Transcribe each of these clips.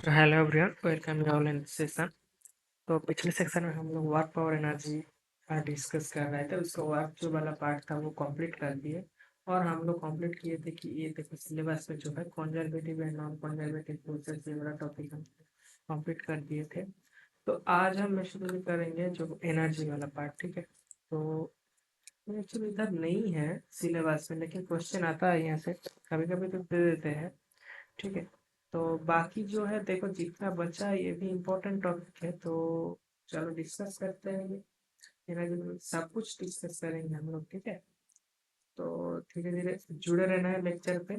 तो hello everyone, welcome you all in session. तो पिछले सेक्शन में हम लोग वर्क पावर एनर्जी का डिस्कस कर रहे थे। उसका वर्क जो वाला पार्ट था वो कंप्लीट कर दिए। और हम लोग कंप्लीट किए थे कि ये देखो सिलेबस में जो है conservative and non conservative process ये वाला टॉपिक हम कंप्लीट कर दिए थे। तो आज हम शुरू करेंगे जो एनर्जी वाला पार्ट, ठीक है। तो एक्चुअली इधर नहीं है सिलेबस में, लेकिन क्वेश्चन आता है यहाँ से, कभी कभी तो दे देते हैं, ठीक है। तो बाकी जो है देखो जितना बचा है ये भी इम्पोर्टेंट टॉपिक है, तो चलो डिस्कस करते हैं ये। मेरा सब कुछ डिस्कस करेंगे हम लोग, ठीक है। तो धीरे धीरे जुड़े रहना है लेक्चर पे।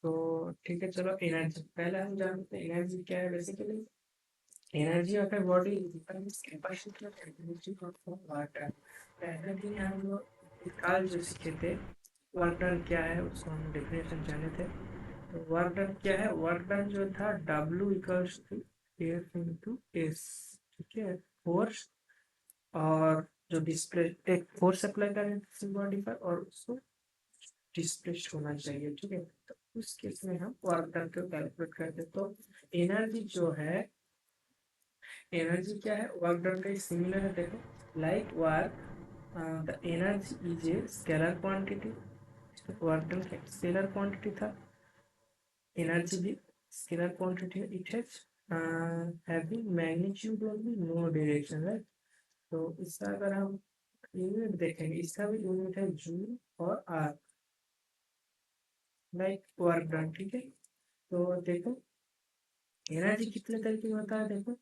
तो ठीक है, चलो एनर्जी पहले हम जानते हैं एनर्जी क्या है basically. Energy of a body capacity of energy of water. पहले दिन हम लोग काल जो सीखे थे वर्क डन क्या है उसको हम डेफिनेशन जाने थे। तो वर्क डन क्या है, वर्क डन जो था W equals to F into S, ठीक है। फोर्स और जो डिस्प्ले एक फोर्स अप्लाई करें किसी बॉडी पर और उसको डिस्प्लेस्ड होना चाहिए, ठीक है। तो उस केस में हम वर्क डन को कैलकुलेट करते हैं। तो एनर्जी जो है, एनर्जी क्या है, वर्क डन का सिमिलर है देखो। Like work the energy is a scalar quantity. Work done का स्केलर क्वांटिटी था, एनर्जी भी स्केलर क्वांटिटी है। It has having magnitude only, no direction, right. तो इसका अगर हम यूनिट देखेंगे, इसका भी यूनिट है जूल और आर, लाइक वर्क डन, ठीक है। तो देखो एनर्जी कितने तरीके का होता है देखो।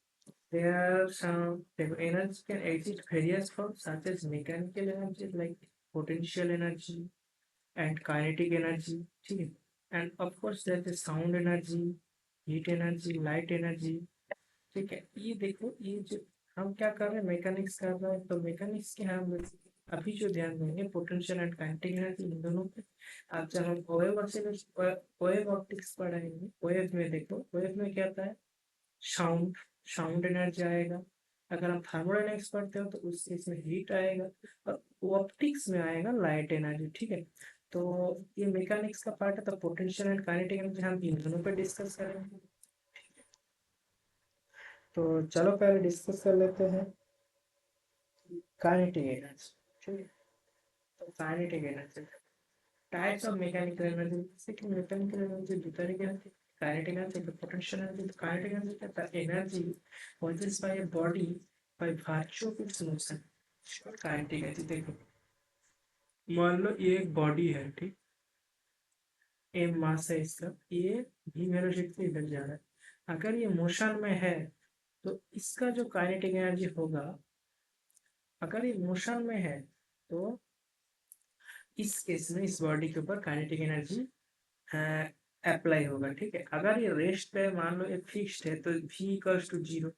there are some देखो energy can exist various forms such as mechanical energy like potential energy and kinetic energy, ठीक है। and of course there is sound energy, heat energy, light energy, ठीक है। ये देखो ये जो हम क्या कर रहे हैं मैकेनिक्स कर रहे हैं, तो मैकेनिक्स के हम अभी जो ध्यान देंगे potential and kinetic energy in दोनों पे। अब जब हम वेव ऑप्टिक्स पढ़ाएंगे, वेव में देखो वेव में क्या आता है, साउंड, साउंड एनर्जी आएगा। अगर हम थर्मोडायनेमिक्स पढ़ते हो तो उस केस में हीट आएगा। और ऑप्टिक्स में आएगा लाइट एनर्जी, ठीक है। तो ये मैकेनिक्स का पार्ट है, तो पोटेंशियल एंड काइनेटिक एनर्जी हम इन दोनों पे डिस्कस करेंगे। तो चलो पहले डिस्कस कर लेते हैं काइनेटिक एनर्जी, ठीक है। तो kinetic energy types of mechanical energy, जैसे कि मैकेनिकल एनर्जी दो तरीके होती है, काइनेटिक एनर्जी तो पोटेंशियल एनर्जी। तो काइनेटिक एनर्जी क्या है, energy possessed by a body by virtue of its motion. Kinetic energy देखो, मान लो ये एक बॉडी है, ठीक, एम मास है इसका, ये भी वेलोसिटी से इधर जा रहा है। अगर ये मोशन में है तो इसका जो काइनेटिक एनर्जी होगा, अगर ये मोशन में है तो इस केस में इस बॉडी के ऊपर काइनेटिक एनर्जी अप्लाई होगा, ठीक है। अगर ये रेस्ट पे मान लो ये फिक्स्ड है तो v equals to zero,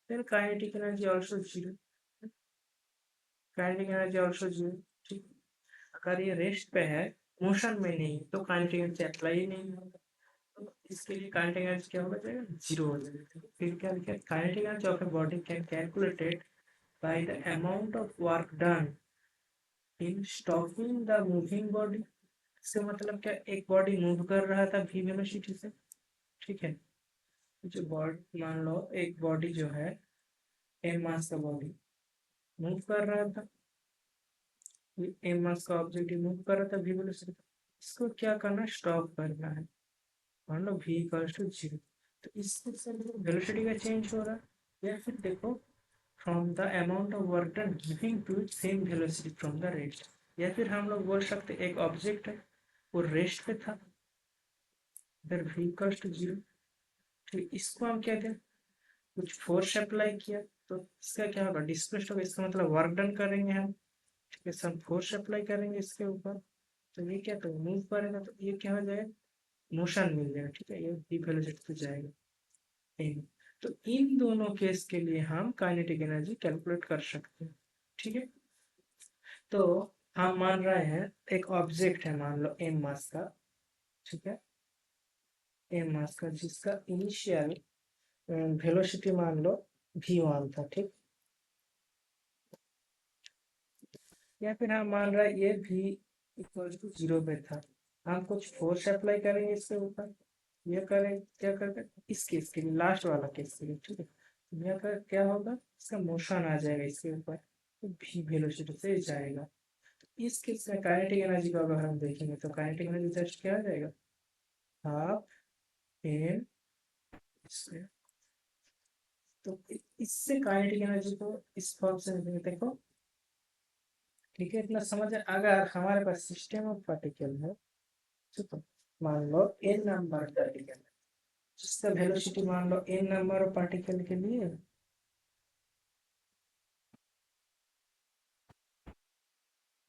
then kinetic energy also zero, kinetic energy also zero, ठीक। अगर ये रेस्ट पे है, मोशन में नहीं, तो काइनेटिक एनर्जी अप्लाई ही नहीं होगा। तो इसके लिए काइनेटिक एनर्जी क्या हो जाएगा, जीरो हो जाएगा। फिर क्या लिखा है, kinetic energy of a body can calculated by the amount of work done in stopping the moving body. इससे मतलब क्या, एक बॉडी मूव कर रहा था v वेलोसिटी से, ठीक है। जो बॉडी मान लो एक बॉडी जो है एम मास का बॉडी मूव कर रहा था, एम मास का ऑब्जेक्ट मूव कर रहा था v वेलोसिटी, इसको क्या करना, स्टॉप करना है। मान लो v इक्वल्स टू जीरो, तो इससे वेलोसिटी का चेंज हो रहा है। या फिर देखो from the amount of work done giving to same velocity from the rest. या फिर हम लोग बोल सकते एक ऑब्जेक्ट है वो रेस्ट पे था, फिर v इक्वल्स टू जीरो, ठीक। इसको हम क्या करें, कुछ फोर्स अप्लाई किया तो इसका क्या होगा, डिस्प्लेस्ड होगा। इसका मतलब वर्क डन करेंगे हम, ठीक है। हम फोर्स अप्लाई करेंगे इसके ऊपर, तो ये क्या करेगा, मूव करेगा, तो ये क्या हो जाएगा, मोशन मिल जाएगा, ठीक है। ये डी वेलोसिटी पे जाएगा इन। तो इन दोनों केस के लिए हम काइनेटिक एनर्जी कैलकुलेट कर सकते हैं, ठीक है। तो हम मान रहे हैं एक ऑब्जेक्ट है, मान लो एम मास का, ठीक है, एम मास का, जिसका इनिशियल वेलोसिटी मान लो v1 था, ठीक। या फिर हम मान रहे हैं ये v इक्वल टू जीरो पे था, हम कुछ फोर्स अप्लाई करेंगे इसके ऊपर, ये करें क्या करेगा इस केस के लिए, लास्ट वाला केस के लिए, ठीक है। तो यह कर क्या होगा, इसका मोशन आ जाएगा इसके ऊपर, तो भी वेलोसिटी से जाएगा। इस केस में काइनेटिक एनर्जी को अगर हम देखेंगे तो काइनेटिक एनर्जी जस्ट क्या आ जाएगा, हाफ एम स्क्वायर। तो इससे काइनेटिक एनर्जी को इस फॉर्म से देखो, ठीक है। इतना समझ है। अगर हमारे पास सिस्टम ऑफ पार्टिकल है, तो मान लो एन नंबर पार्टिकल है, जिसका वेलोसिटी मान लो एन नंबर ऑफ पार्टिकल के लिए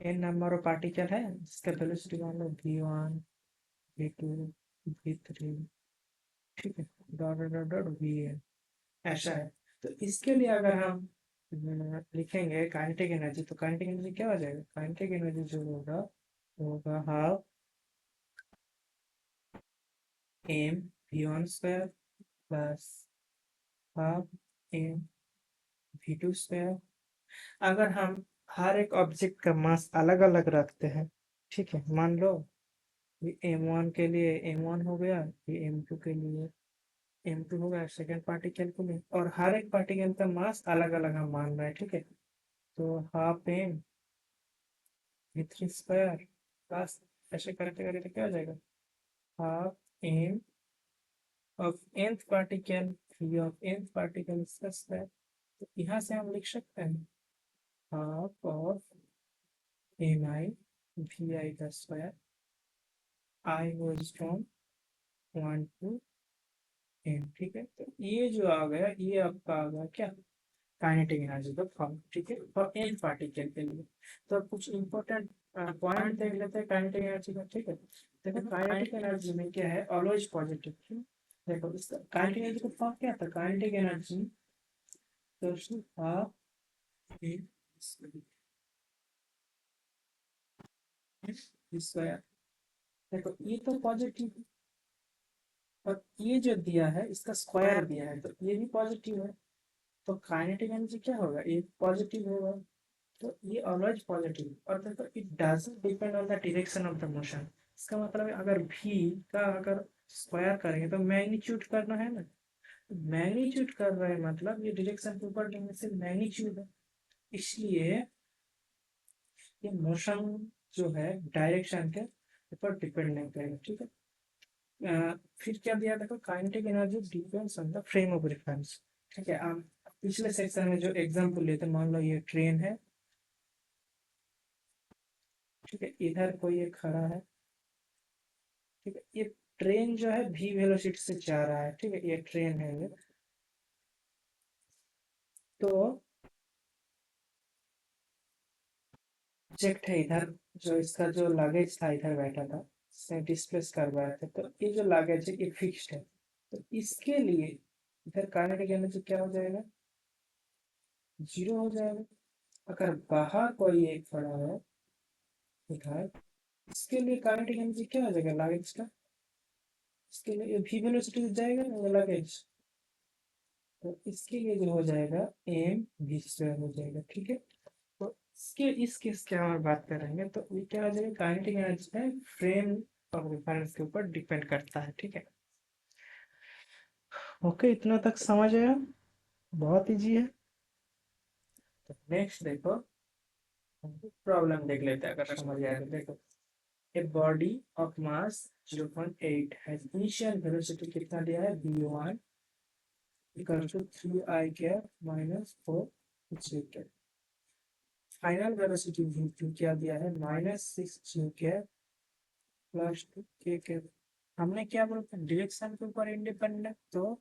एन नंबर ऑफ पार्टिकल है, जिसका वेलोसिटी मान लो v1 v2 v3, ठीक है, डॉट डॉट डॉट vn, ऐसा है। तो इसके लिए अगर हम लिखेंगे काइनेटिक एनर्जी, तो काइनेटिक एनर्जी क्या हो जाएगा, काइनेटिक एनर्जी जो होगा होगा half m v1 square plus half m v2 square. अगर हम हर एक ऑब्जेक्ट का मास अलग अलग रखते हैं, ठीक है, मान लो ये m1 के लिए m1 हो गया, ये m2 के लिए m2 हो गया, सेकेंड पार्टिकल के लिए, और हर एक पार्टिकल का मास अलग अलग हम मान रहे हैं, ठीक है। तो half M v3 square plus, ऐसे करते करते क्या हो जाएगा, half m of nth particle v of nth particle इसका स्क्वायर। तो यहाँ से हम लिख सकते हैं half of m i v i का square, i goes from 1 to n, ठीक है। तो ये जो आ गया, ये आपका आ गया क्या, काइनेटिक एनर्जी का फॉर्म, ठीक है, फॉर एन पार्टिकल के लिए। तो अब कुछ इंपॉर्टेंट पॉइंट देख लेते हैं काइनेटिक एनर्जी का, ठीक है। देखो काइनेटिक एनर्जी में क्या है, ऑलवेज पॉजिटिव, क्यों, देखो इसका काइनेटिक एनर्जी का फॉर्म क्या था, काइनेटिक एनर्जी हाफ स्क्वायर। देखो ये तो पॉजिटिव, और ये जो दिया है इसका स्क्वायर दिया है, तो ये भी पॉजिटिव है। तो काइनेटिक एनर्जी क्या होगा, ये पॉजिटिव होगा। तो ये ऑलवेज पॉजिटिव, और देखो it doesn't depend on the direction of the motion. इसका मतलब है अगर v का अगर स्क्वायर करेंगे तो मैग्नीट्यूड करना है ना, मैग्नीट्यूड कर रहे हैं मतलब ये डायरेक्शन के ऊपर लेने से मैग्नीट्यूड है, इसलिए ये मोशन जो है डायरेक्शन के ऊपर डिपेंड नहीं करेगा, ठीक है। फिर क्या दिया, देखो kinetic energy depends on the frame of reference, ठीक है। हम पिछले सेक्शन में जो एग्जांपल लेते हैं, मान लो ये ट्रेन है, ठीक है, इधर कोई एक खड़ा है, ठीक है, ये ट्रेन जो है v वेलोसिटी से जा रहा है, ठीक है, ये ट्रेन है ये। तो ऑब्जेक्ट है इधर, जो इसका जो लगेज था इधर बैठा था, इसने डिस्प्लेस करवाया था, तो ये जो लगेज है ये फिक्स्ड है। तो इसके लिए इधर काइनेटिक एनर्जी क्या हो जाएगा, जीरो हो जाएगा। अगर बाहर कोई एक खड़ा है इधर, इसके लिए काइनेटिक एनर्जी क्या हो जाएगा लगेज का, इसके लिए v वेलोसिटी से जाएगा ना ये लगेज, तो इसके लिए जो हो जाएगा एम v स्क्वायर हो जाएगा, ठीक है। तो इसके इस केस के हम बात करेंगे तो ये क्या हो जाएगा, काइनेटिक एनर्जी है फ्रेम ऑफ रेफरेंस के ऊपर डिपेंड करता है, ठीक है। ओके, इतना तक समझ आया, बहुत इजी है। तो नेक्स्ट देखो, प्रॉब्लम देख लेते हैं, अगर समझ आया तो देखो, a body of mass 0.8 has initial velocity कितना दिया है, v1 equal to 3i cap minus 4 g cap. Final velocity v2 क्या दिया है, -6 g cap plus 2 k cap. हमने क्या बोला, डायरेक्शन के ऊपर इंडिपेंडेंट, तो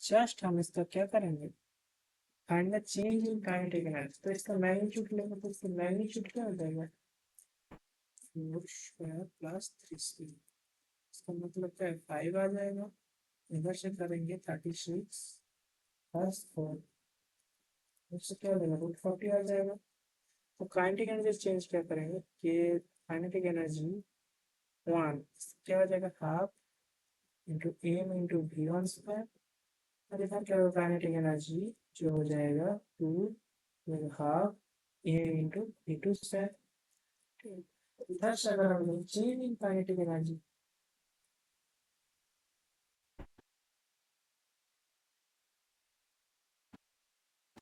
जस्ट हम इसका क्या करेंगे, find the change in kinetic energy. तो इसका मैग्नीट्यूड लेंगे, तो इसका मैग्नीट्यूड क्या हो जाएगा, 4 स्क्वायर प्लस 3 स्क्वायर। इसका मतलब क्या है, 5 आ जाएगा। इधर से करेंगे 36 प्लस 4, इससे क्या हो जाएगा, √40 आ जाएगा। तो काइनेटिक एनर्जी चेंज क्या करेंगे कि काइनेटिक एनर्जी 1 क्या हो जाएगा, half into m into v1 square, और इधर क्या होगा, काइनेटिक एनर्जी जो हो जाएगा 2 half M into v2 square. इधर से अगर हम चेंज इन काइनेटिक एनर्जी,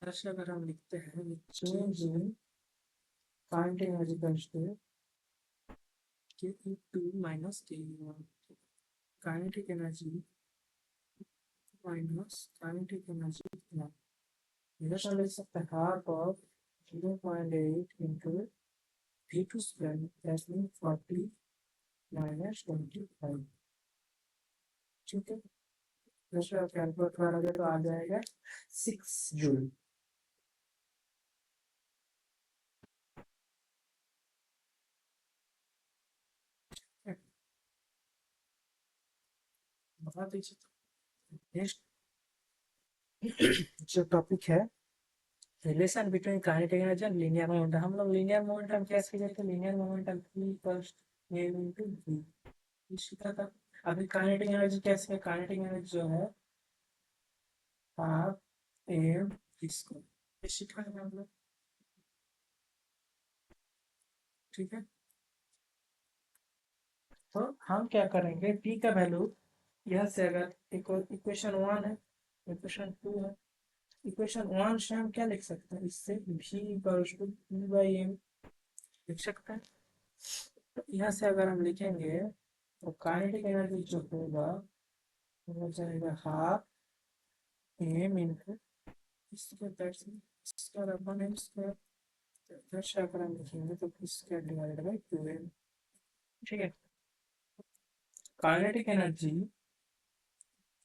ऐसे अगर हम लिखते हैं change in kinetic energy equals to K2 minus K1, kinetic energy minus kinetic energy इतना इधर से लिख सकते हैं half of 0.8 into V2 square that mean 40 minus 25। ठीक है, जैसे आप कैलकुलेट करोगे तो आ जाएगा 6 जूल। बता दीजिए। नेक्स्ट जो टॉपिक है relation between kinetic energy and linear momentum. हम लोग लीनियर मोमेंटम कैसे कहते हैं, linear momentum P equals a into v सीखा था। अभी काइनेटिक एनर्जी कैसे है, काइनेटिक एनर्जी जो है हाफ m इसको ये सीखा है हम लोग। ठीक है, तो हम क्या करेंगे, p का वैल्यू यह से अगर इक्वेशन 1 है, इक्वेशन 2 है, इक्वेशन 1 से हम क्या लिख सकते हैं, इससे v equals to p by m लिख सकते हैं। तो यहाँ से अगर हम लिखेंगे तो काइनेटिक एनर्जी जो होगा हो जाएगा हाफ m इंटू इसके स्क्वायर अपन m स्क्वायर, इधर से अगर हम लिखेंगे तो स्क्वायर डिवाइडेड बाई 2m। ठीक है, काइनेटिक एनर्जी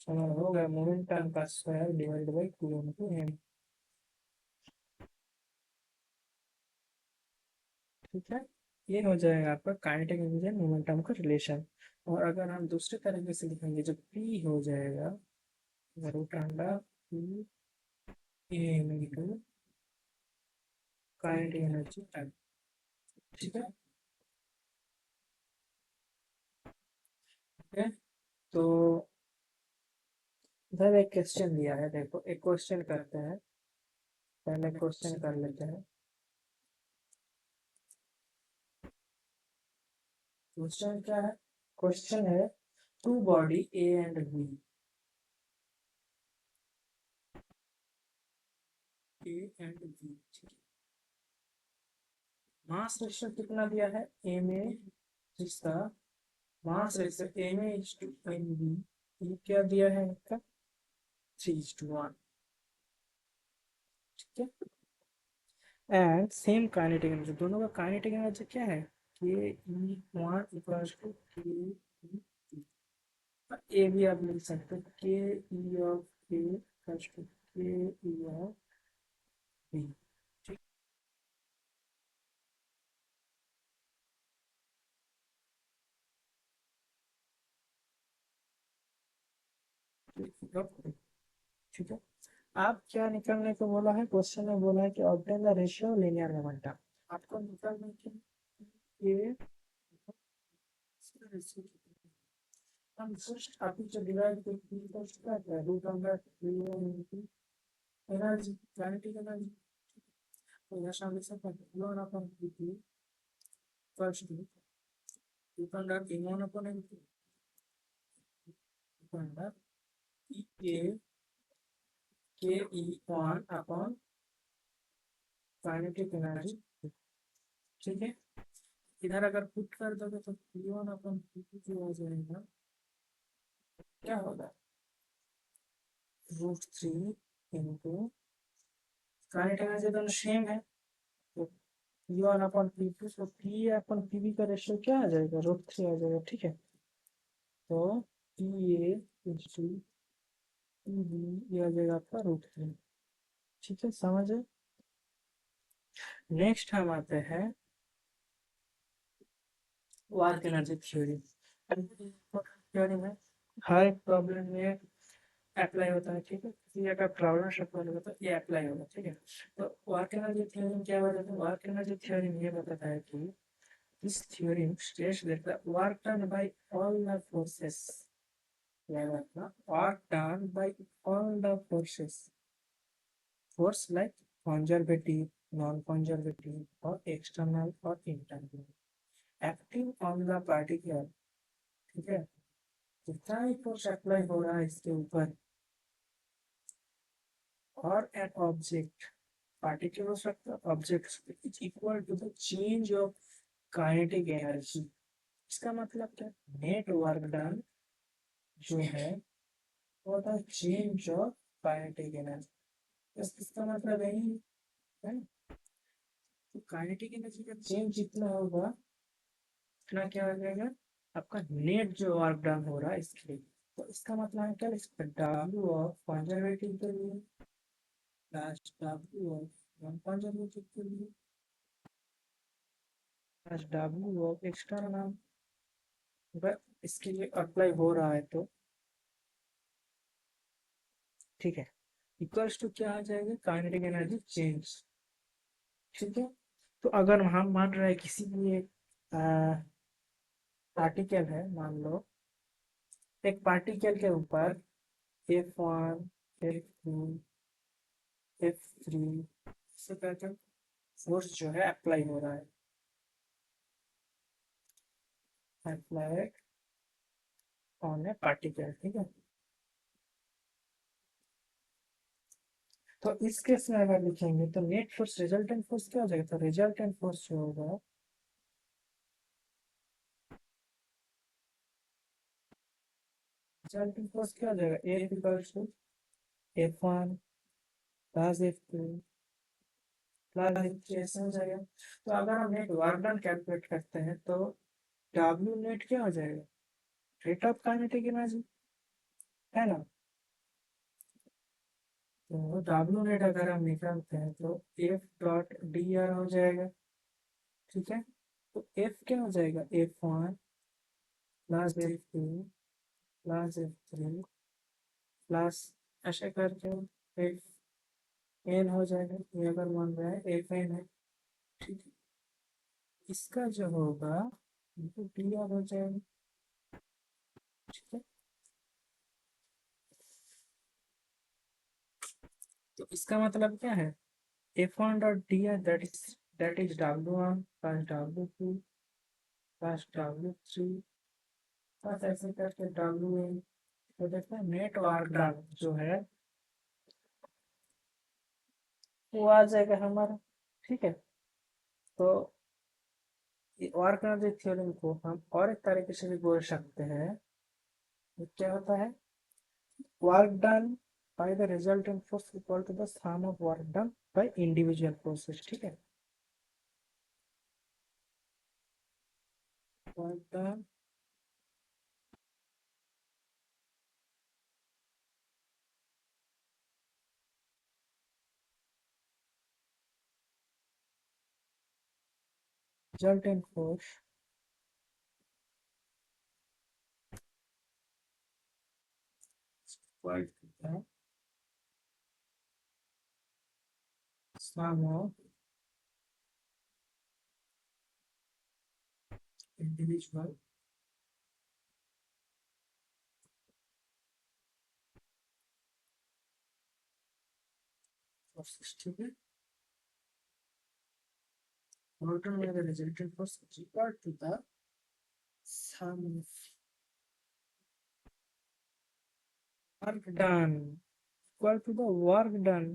हो गया मोमेंटम का square divided by 2m to m। ठीक है, ये हो जाएगा आपका काइनेटिक एनर्जी एंड मोमेंटम का रिलेशन। और अगर हम दूसरे तरीके से लिखेंगे जो p हो जाएगा root under p m into kinetic energy time. ठीक है, ठीक है, तो इधर एक क्वेश्चन दिया है, देखो एक क्वेश्चन करते हैं, पहले क्वेश्चन कर लेते हैं। क्वेश्चन क्या है, क्वेश्चन है two body A and B, A and B, mass ratio कितना दिया है, ए में जिसका मास रेशियो ए में इज टू एन बी, ये क्या दिया है इसका 3:1। ठीक है, एंड सेम काइनेटिक एनर्जी, दोनों का काइनेटिक एनर्जी क्या है, के ई वन इक्वल्स टू के ए भी आप लिख सकते हो, K E of A equals to K E of B. ठीक है, आप क्या निकालने को बोला है, क्वेश्चन में बोला है कि obtain the ratio linear momentum, आपको निकालने के लिए हम फर्स्ट अभी जो डिवाइड करते हैं फर्स्ट क्या है root under energy kinetic energy. तो यहाँ से लिख सकते हैं 1 upon P2 first root under E1 upon M2 root under E के E1 अपॉन काइनेटिक एनर्जी। ठीक है, इधर अगर पुट कर दोगे तो P1 अपॉन P2 जो हो जाएगा क्या होगा √3 इंटू काइनेटिक एनर्जी दोनों सेम है तो P1 अपॉन P2, तो P अपॉन PB का रेशियो क्या आ जाएगा √3 आ जाएगा। ठीक है, तो PA इज टू PB ये आ जाएगा आपका √3। ठीक है, समझे। नेक्स्ट हम आते हैं वर्क एनर्जी थ्योरी। थ्योरी में हर एक प्रॉब्लम में अप्लाई होता है। ठीक है, किसी अगर प्रॉब्लम सॉल्व होगा तो ये अप्लाई होगा। ठीक है, तो वर्क एनर्जी थ्योरी में क्या बताता है, वर्क एनर्जी थ्योरी में ये बताता है कि this theorem states that the work done by all the forces, work done by all the forces, force like conservative, non-conservative, or external or internal, acting on the particle। ठीक है, जितना ही force apply हो रहा है इसके ऊपर or an object, particle हो सकता है, object is equal to the change of kinetic energy। इसका मतलब क्या, नेट वर्क डन जो है वो था चेंज ऑफ काइनेटिक एनर्जी। बस इसका मतलब यही है। तो काइनेटिक एनर्जी का चेंज जितना होगा उतना क्या हो जाएगा, आपका नेट जो वर्क डन हो रहा है इसके लिए। तो इसका मतलब है क्या, इसका डब्ल्यू ऑफ कंजर्वेटिव के लिए plus W of non conservative के लिए प्लस डब्ल्यू ऑफ एक्सटर्नल, अगर इसके लिए अप्लाई हो रहा है तो ठीक है, इक्वल्स टू क्या आ जाएगा, काइनेटिक एनर्जी चेंज। ठीक है, तो अगर हम मान रहे हैं किसी भी एक पार्टिकल है, मान लो एक पार्टिकल के ऊपर F1 F2 F3 से करके फोर्स जो है अप्लाई हो रहा है, अप्लाइड ऑन ए पार्टिकल। ठीक है, तो इस केस में अगर लिखेंगे तो नेट फोर्स रिजल्टेंट फोर्स क्या हो जाएगा, तो रिजल्टेंट फोर्स जो होगा रिजल्टेंट फोर्स क्या हो जाएगा, F equals to F1 plus F2 plus F3 ऐसे हो जाएगा। तो अगर हम नेट वर्क डन कैलकुलेट करते हैं तो W नेट क्या हो जाएगा, रेट ऑफ काइनेटिक एनर्जी, है ना। तो W नेट अगर हम निकालते हैं तो F डॉट डी आर हो जाएगा। ठीक है, तो F क्या हो जाएगा, F1 plus F2 plus F3 plus ऐसे करके F एन हो जाएगा, ये अगर मान रहा है F एन है। ठीक है, इसका जो होगा वो डी आर हो जाएगा। ठीक है, तो इसका मतलब क्या है, F1 dot D R that is W1 plus W2 plus W3 बस ऐसे करके डब्ल्यू एन। तो देखते हैं नेट वर्क डन जो है वो आ जाएगा हमारा। ठीक है, तो वर्क एनर्जी थ्योरम को हम और एक तरीके से भी बोल सकते हैं। ये क्या होता है, work done by the resultant force equal to the sum of work done by individual forces. ठीक है, work done resultant force equal to the sum of individual forces. ठीक है, work done by the resultant force is equal to the sum of work done equal to the work done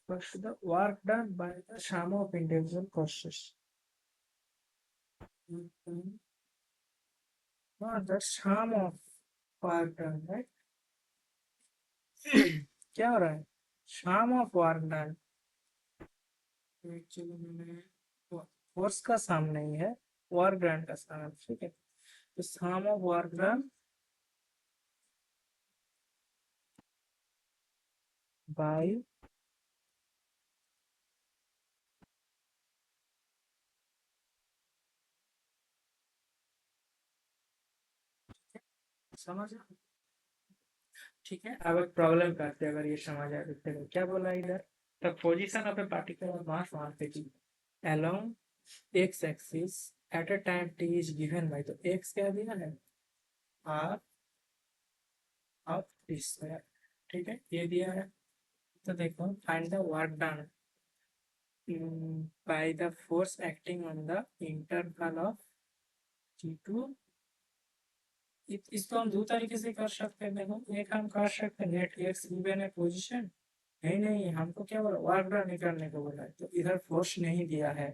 equals to the work done by the sum of individual forces, not the sum of work done, right। क्या हो रहा है, sum of work done actually मैंने force का सम नहीं है, work done का सम है। ठीक है, तो सम ऑफ वर्क डन बाय, समझ। ठीक है, अब एक प्रॉब्लम करते हैं, अगर ये समझ आ सकते हैं क्या बोला इधर, the position of A particle mass 150 along x axis at a time t is given by, तो x क्या दिया है, r ऑफ t स्क्वायर। ठीक है, ये दिया है। तो देखो find the work done by the force acting on the interval of t2 इसको हम दो तरीके से कर सकते हैं। देखो, एक हम कर सकते हैं नेट एक्स गिवन है पोजीशन। नहीं नहीं, हमको क्या बोला, वर्क डन निकालने को बोला है, तो इधर फोर्स नहीं दिया है।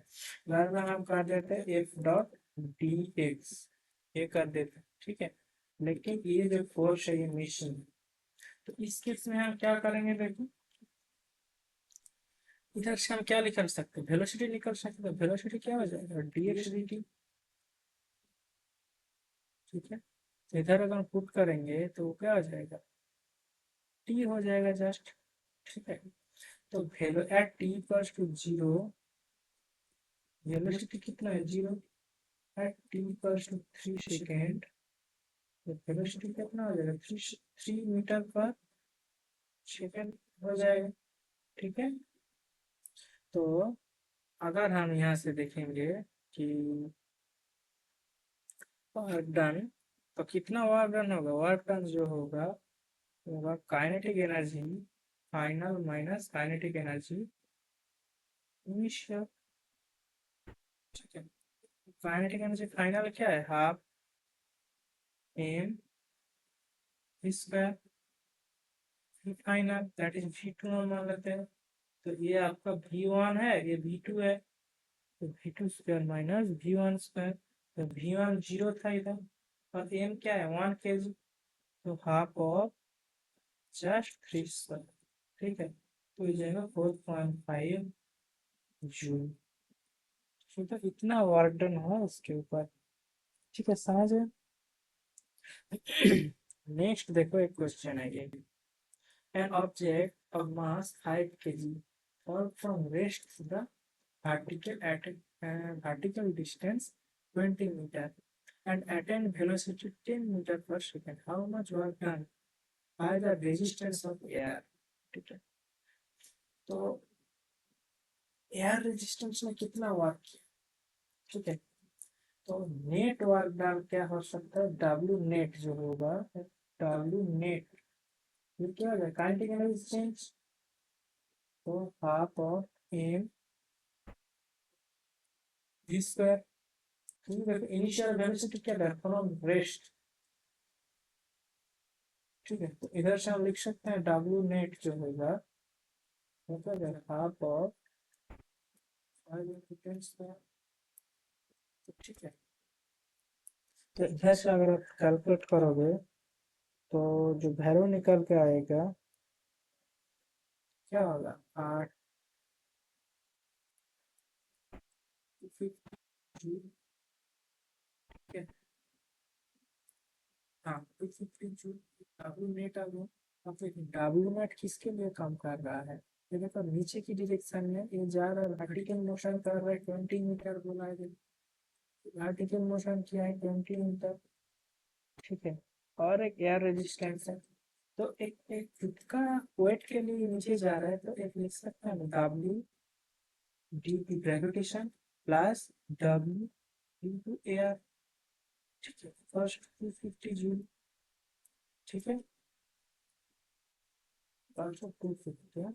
वरना हम कर देते हैं एफ डॉट डी एक्स, ये कर देते हैं, ठीक है। लेकिन ये जो फोर्स है ये मिसिंग है। तो इस केस में हम क्या करेंगे, देखो इधर से हम क्या निकाल सकते हैं, वेलोसिटी निकाल सकते हैं। वेलोसिटी क्या हो जाएगा, डी एक्स डी टी, ठीक है। तो इधर अगर हम पुट करेंगे तो वो क्या हो जाएगा, टी हो जाएगा जस्ट, ठीक है। तो वेलो at t equals to zero, velocity कितना है, zero. At t equals to 3 second, तो वेलोसिटी कितना हो जाएगा, 3 मीटर पर सेकेंड हो जाएगा, ठीक है। तो अगर हम यहाँ से देखेंगे कि वर्क डन, तो कितना वर्क डन होगा, वर्क डन जो होगा होगा kinetic energy final minus kinetic energy initial, ठीक है। काइनेटिक एनर्जी फाइनल क्या है, half m square final, that is V2 हम मान लेते हैं। तो ये आपका V1 है, ये V2 है, तो V2 square minus V1 square. तो V1 जीरो था इधर, और एम क्या है, 1 kg, तो हाफ ऑफ जस्ट 3 स्क्वायर, ठीक है। तो ये जाएगा 4.5 जूल, ठीक है। इतना वर्क डन हुआ उसके ऊपर, ठीक है, समझ गए। नेक्स्ट देखो, एक क्वेश्चन है ये, an object of mass 5 kg fall from rest to the vertical at a vertical distance 20 meter and attain velocity 10 meter per second. How much work done by the resistance of air? ठीक है, तो air resistance में कितना work किया, ठीक है। तो net work done क्या हो सकता है, डब्ल्यू नेट जो होगा, डब्ल्यू नेट, ये क्या होगा, काइनेटिक एनर्जी चेंज, तो half of m v square, ठीक है। इनिशियल वेलोसिटी क्या है, फ्रॉम रेस्ट, ठीक है। तो इधर से हम लिख सकते हैं डब्ल्यू नेट जो होगा मतलब हाफ ऑफ 5 तो ठीक है। तो इधर से अगर आप कैलकुलेट करोगे तो जो वैल्यू निकल के आएगा क्या होगा, 850, ठीक है। हाँ, 250 जूल डब्ल्यू नेट आ गया। अब देखिए डब्ल्यू नेट किसके लिए काम कर रहा है, ये देखो नीचे की डायरेक्शन में ये जा रहा है, वर्टिकल मोशन कर रहा है, 20 मीटर बोला है, वर्टिकल मोशन किया है 20 मीटर, ठीक है। और एक एयर रेजिस्टेंस है, तो एक एक खुद का वेट के लिए नीचे जा रहा है, तो एक लिख सकते हैं W due to gravitation plus W due to air, ठीक है। फर्स्ट 250 जूल, ठीक है, फर्स्ट 250,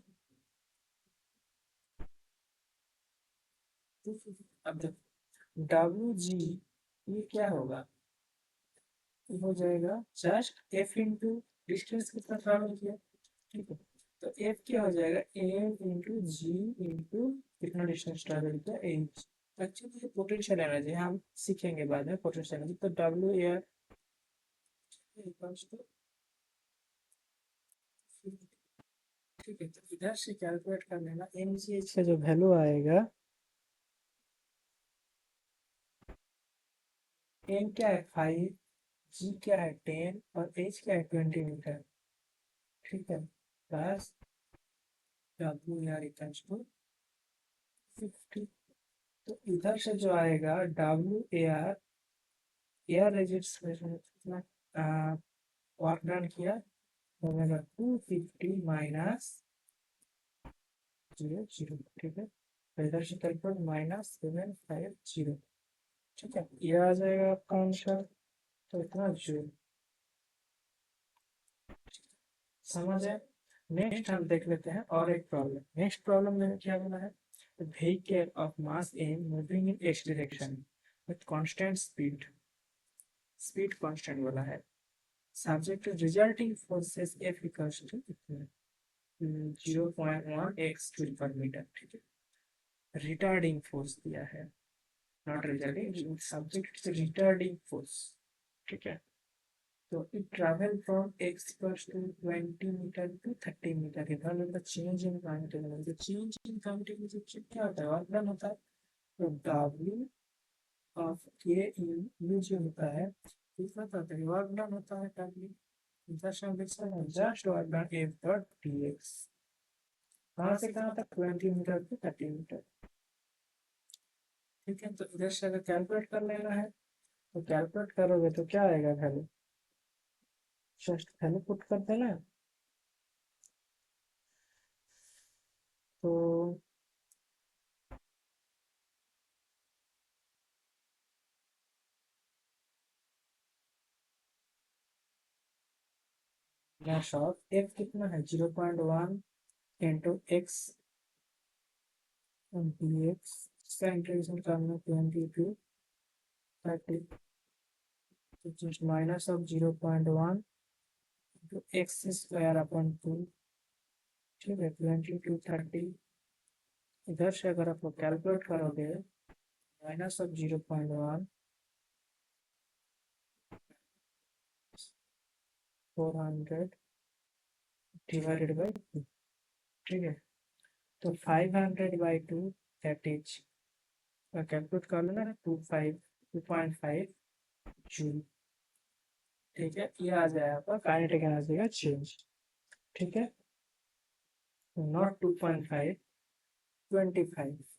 अब देखो डब्ल्यू जी ये क्या होगा, ये हो जाएगा जस्ट एफ इंटू डिस्टेंस कितना ट्रैवल किया, ठीक है। तो एफ क्या हो जाएगा, एम इंटू जी इंटू कितना डिस्टेंस ट्रैवल किया, एच। एक्चुअली ये पोटेंशियल एनर्जी हम सीखेंगे बाद में, पोटेंशियल एनर्जी। तो डब्ल्यू एयर इक्वल्स टू, ठीक है। तो इधर से कैलकुलेट कर लेना, एम जी एच का जो वैल्यू आएगा, एम क्या है 5, जी क्या है 10 और एच क्या है 20 मीटर, ठीक है, plus W air equals to 50। तो इधर से जो आएगा डब्ल्यू एयर, एयर रेजिस्टेंस में कितना वर्क डन किया, तो होगा 250 माइनस 0 0, ठीक है। तो इधर से कैलकुलेट -750, ठीक है, ये आ जाएगा आपका आंसर। तो इतना जूल, समझ है। नेक्स्ट हम देख लेते हैं और एक प्रॉब्लम, नेक्स्ट प्रॉब्लम में क्या बोला है, vehicle of mass m moving in x direction with constant speed speed constant बोला है। Subject resulting forces F equals to 0.1 x joule per metre, ठीक है। रिटार्डिंग फोर्स दिया है, not resulting, subject retarding force, ठीक है। तो it travel from x equals to 20 metre to 30 metre. इधर होता change in kinetic energy. Change in kinetic energy क्या होता है, वर्क डन होता है। तो W of K in U जो होता है कितना होता है, वर्क डन होता है। W just work done F dot dx। कहाँ से कहाँ तक, 20 मीटर टू 30 मीटर, ठीक है। तो इधर से अगर कैलकुलेट कर लेना है तो कैलकुलेट करोगे तो क्या आएगा वैल्यू, जस्ट वैल्यू पुट कर देना। तो मास ऑफ F कितना है, 0.1 इंटू एक्स dx। इसका इंटीग्रेशन करना 20 टू 30, तो just minus of 0.1 into x square upon 2, ठीक है, 20 टू 30। इधर से अगर आप कैलकुलेट करोगे माइनस ऑफ 0.1 400 डिवाइडेड बाई 2, ठीक है। तो 500/2 दैट इज, कैलकुलेट कर लेना, 2.5 जूल, ठीक है। ये आ जाए आपका काइनेटिक एनर्जी का चेंज, ठीक है। Not 2.5, 25,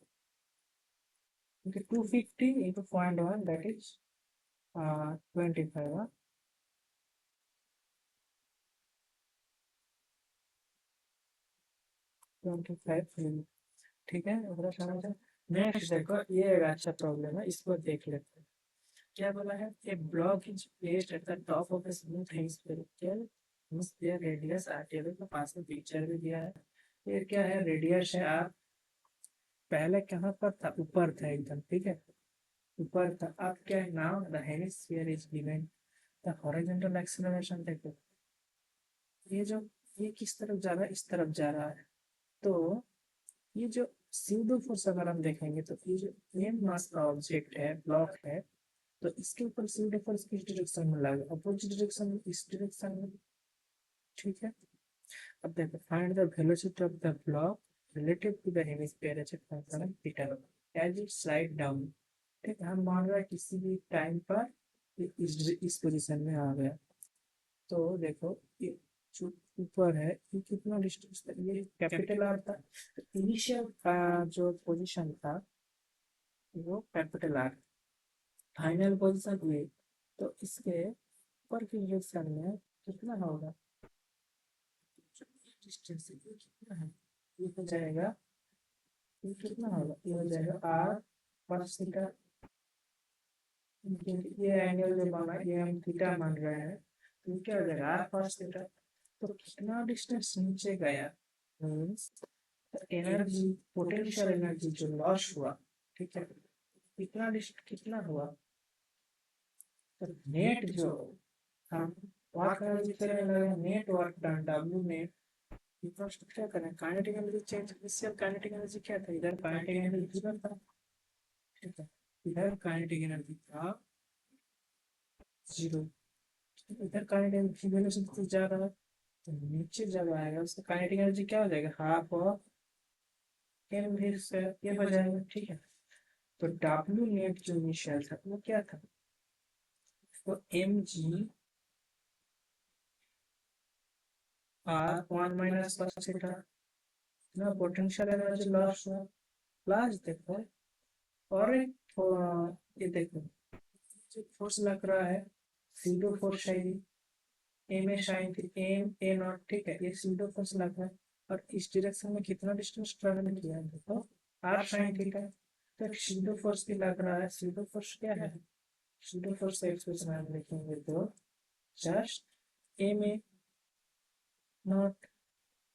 okay, 250 into 0.1 that is 25, 25, ठीक है। अगला समझ। नेक्स्ट देखो, ये एक अच्छा प्रॉब्लम है, इसको देख लेते हैं। क्या बोला है, a block is placed at the top of a smooth hemispherical sphere radius R. Table के पास में पिक्चर भी दिया है। ये क्या है, रेडियस है आर। पहले कहाँ पर था, ऊपर था एकदम, ठीक है, ऊपर था। अब क्या है, now the hemisphere is given the horizontal acceleration. देखो ये जो, ये किस तरफ जा रहा है, इस तरफ जा रहा है। तो ये जो स्यूडो फोर्स अगर हम देखेंगे तो ये जो एम मास का ऑब्जेक्ट है, ब्लॉक है, तो इसके ऊपर स्यूडो फोर्स किस डायरेक्शन में लगे, अपोजिट डायरेक्शन में, इस डायरेक्शन में, ठीक है। अब देखो, find the velocity of the block relative to the hemisphere as a function of theta as it slide down, ठीक है। हम मान रहे हैं किसी भी टाइम पर ये इस पोजीशन में आ गया। तो देखो ये जो ऊपर है ये कितना डिस्टेंस था, ये कैपिटल आर था। तो इनिशियल जो पोजीशन था वो कैपिटल आर, फाइनल पोजीशन ये। तो इसके ऊपर की डायरेक्शन में कितना होगा, डिस्टेंस ये कितना है, ये हो जाएगा, ये कितना होगा, ये हो जाएगा आर cos थीटा। ये एंगल जो बना ये हम थीटा मान रहे हैं, तो क्या हो जाएगा आर cos थीटा। तो कितना डिस्टेंस नीचे गया, मीन्स एनर्जी, पोटेंशियल एनर्जी जो लॉस हुआ, ठीक है, कितना हुआ। तो नेट जो हम वर्क एनर्जी करने लगे, net work done W net equals to क्या करें, kinetic energy change. Initial kinetic energy क्या था, इधर काइनेटिक एनर्जी 0 था, ठीक है, इधर काइनेटिक एनर्जी था 0। इधर काइनेटिक एनर्जी वेलोसिटी जा रहा है, तो नीचे जब आएगा उसका काइनेटिक एनर्जी क्या हो जाएगा, half of m v square, ये हो जाएगा, ठीक है। तो डब्ल्यू नेट जो इनिशियल था वो क्या था, तो m g r 1 minus cos theta, ना पोटेंशियल एनर्जी लॉस हुआ। प्लस देखो और एक ये देखो जो फोर्स लग रहा है, सीडो फोर्स है, m a sine m a naught, ठीक है, ये सीडो फोर्स लग रहा है। और इस डायरेक्शन में कितना डिस्टेंस ट्रेवल किया है, देखो आर साइन थीटा। तो एक सीडो फोर्स भी लग रहा है। सीडो फोर्स क्या है, सीडो फोर्स का एक्सप्रेशन हम लिखेंगे तो जस्ट एम ए नॉट,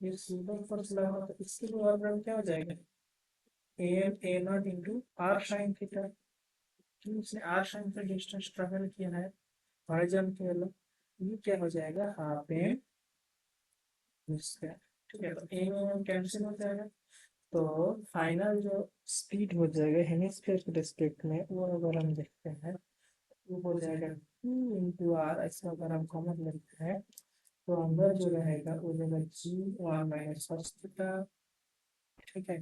ये सीडो फोर्स लगा, तो इसके लिए वर्क क्या हो जाएगा, m a naught into r sine theta. इसने आर साइन का डिस्टेंस ट्रेवल किया है, हॉरिजॉन्टल ये क्या हो जाएगा हाफ एम स्क्वायर। ठीक है, तो एम कैंसिल हो जाएगा, तो फाइनल जो स्पीड हो जाएगा हेमिस्फीयर के रिस्पेक्ट में वो अगर हम देखते हैं वो हो जाएगा 2 × r। इसका अगर हम कॉमन लेते हैं तो अंदर जो रहेगा वो रहेगा g1 - cos थीटा। ठीक है,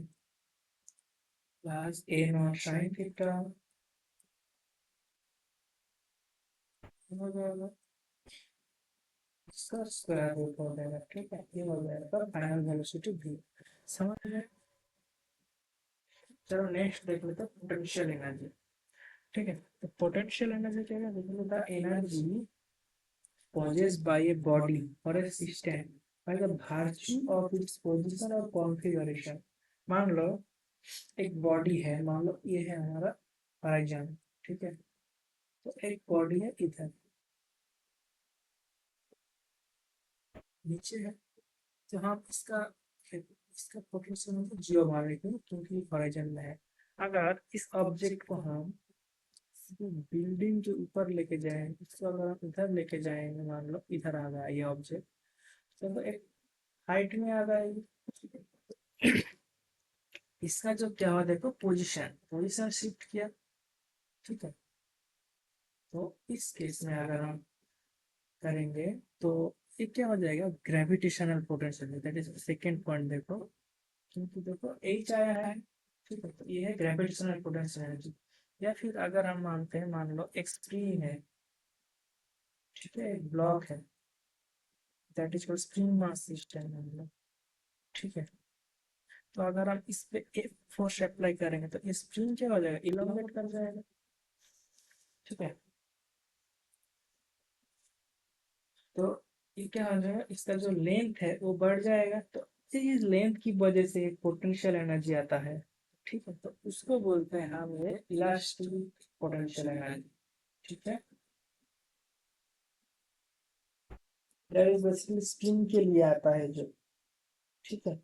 प्लस a0 sin थीटा हो जाएगा, इसका स्क्वायर रूट हो जाएगा। ठीक है, ये हो जाएगा फाइनल वेलोसिटी v। समझ में? चलो नेक्स्ट देख लेते हैं पोटेंशियल एनर्जी। ठीक है, तो पोटेंशियल एनर्जी क्या है, the energy possessed by a body or a system by the virtue of its position or configuration। मान लो एक बॉडी है, मान लो ये है हमारा होराइजन। ठीक है, तो एक बॉडी है इधर नीचे है, तो हम इसका पोटेंशियल मतलब जीरो मान लेते हैं क्योंकि होराइजन में है। अगर इस ऑब्जेक्ट को हम बिल्डिंग के ऊपर लेके जाए, इसको अगर हम इधर लेके जाएंगे, मान लो इधर आ गया ये ऑब्जेक्ट, तो एक हाइट में आ गया। इसका जो क्या हुआ देखो, पोजीशन पोजीशन शिफ्ट किया। ठीक है, तो इस केस में अगर हम करेंगे तो ये क्या हो जाएगा, gravitational potential, that is second point देखो, क्योंकि देखो एच आया है। ठीक है, तो ये है ग्रेविटेशनल पोटेंशियल एनर्जी। या फिर अगर हम मानते हैं, मान लो एक स्प्रिंग है। ठीक है, एक ब्लॉक है, that is called spring mass system. ठीक है, तो अगर हम इस पे एक फोर्स अप्लाई करेंगे तो ये स्प्रिंग क्या हो जाएगा, इलांगेट कर जाएगा। ठीक है, तो ये क्या हो जाएगा, इसका जो लेंथ है वो बढ़ जाएगा, तो इस लेंथ की वजह से पोटेंशियल एनर्जी आता है। ठीक है, तो उसको बोलते हैं हम ये इलास्टिक पोटेंशियल एनर्जी। ठीक है, दैट इज बेसिकली स्प्रिंग के लिए आता है जो। ठीक है,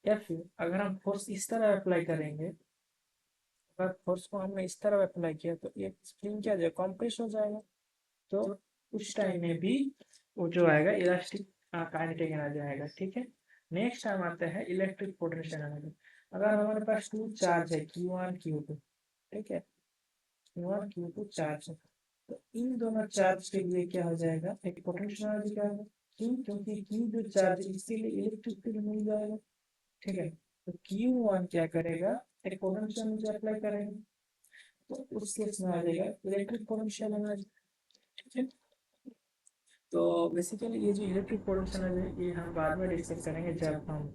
या फिर अगर हम फोर्स इस तरह अप्लाई करेंगे, अगर फोर्स को हमने इस तरह अप्लाई किया तो ये स्प्रिंग क्या हो जाएगा, कॉम्प्रेस हो जाएगा। तो उस टाइम में भी वो जो आएगा इलास्टिक काइनेटिक एनर्जी आएगा। ठीक है, नेक्स्ट टाइम आता है इलेक्ट्रिक पोटेंशियल एनर्जी। अगर हमारे पास टू चार्ज है Q1 Q2। ठीक है, Q1 Q2 चार्ज है, तो इन दोनों चार्ज के लिए क्या हो जाएगा, एक पोटेंशियल एनर्जी क्या होगा, क्यों, क्योंकि Q जो चार्ज है इसके लिए इलेक्ट्रिक फील्ड मिल जाएगा। ठीक है, तो Q1 क्या करेगा, एक पोटेंशियल एनर्जी अप्लाई करेगा, तो उस केस में आ जाएगा इलेक्ट्रिक पोटेंशियल एनर्जी। ठीक है, तो बेसिकली ये जो इलेक्ट्रिक पोटेंशियल है ये हम बाद में डिस्कस करेंगे जब हम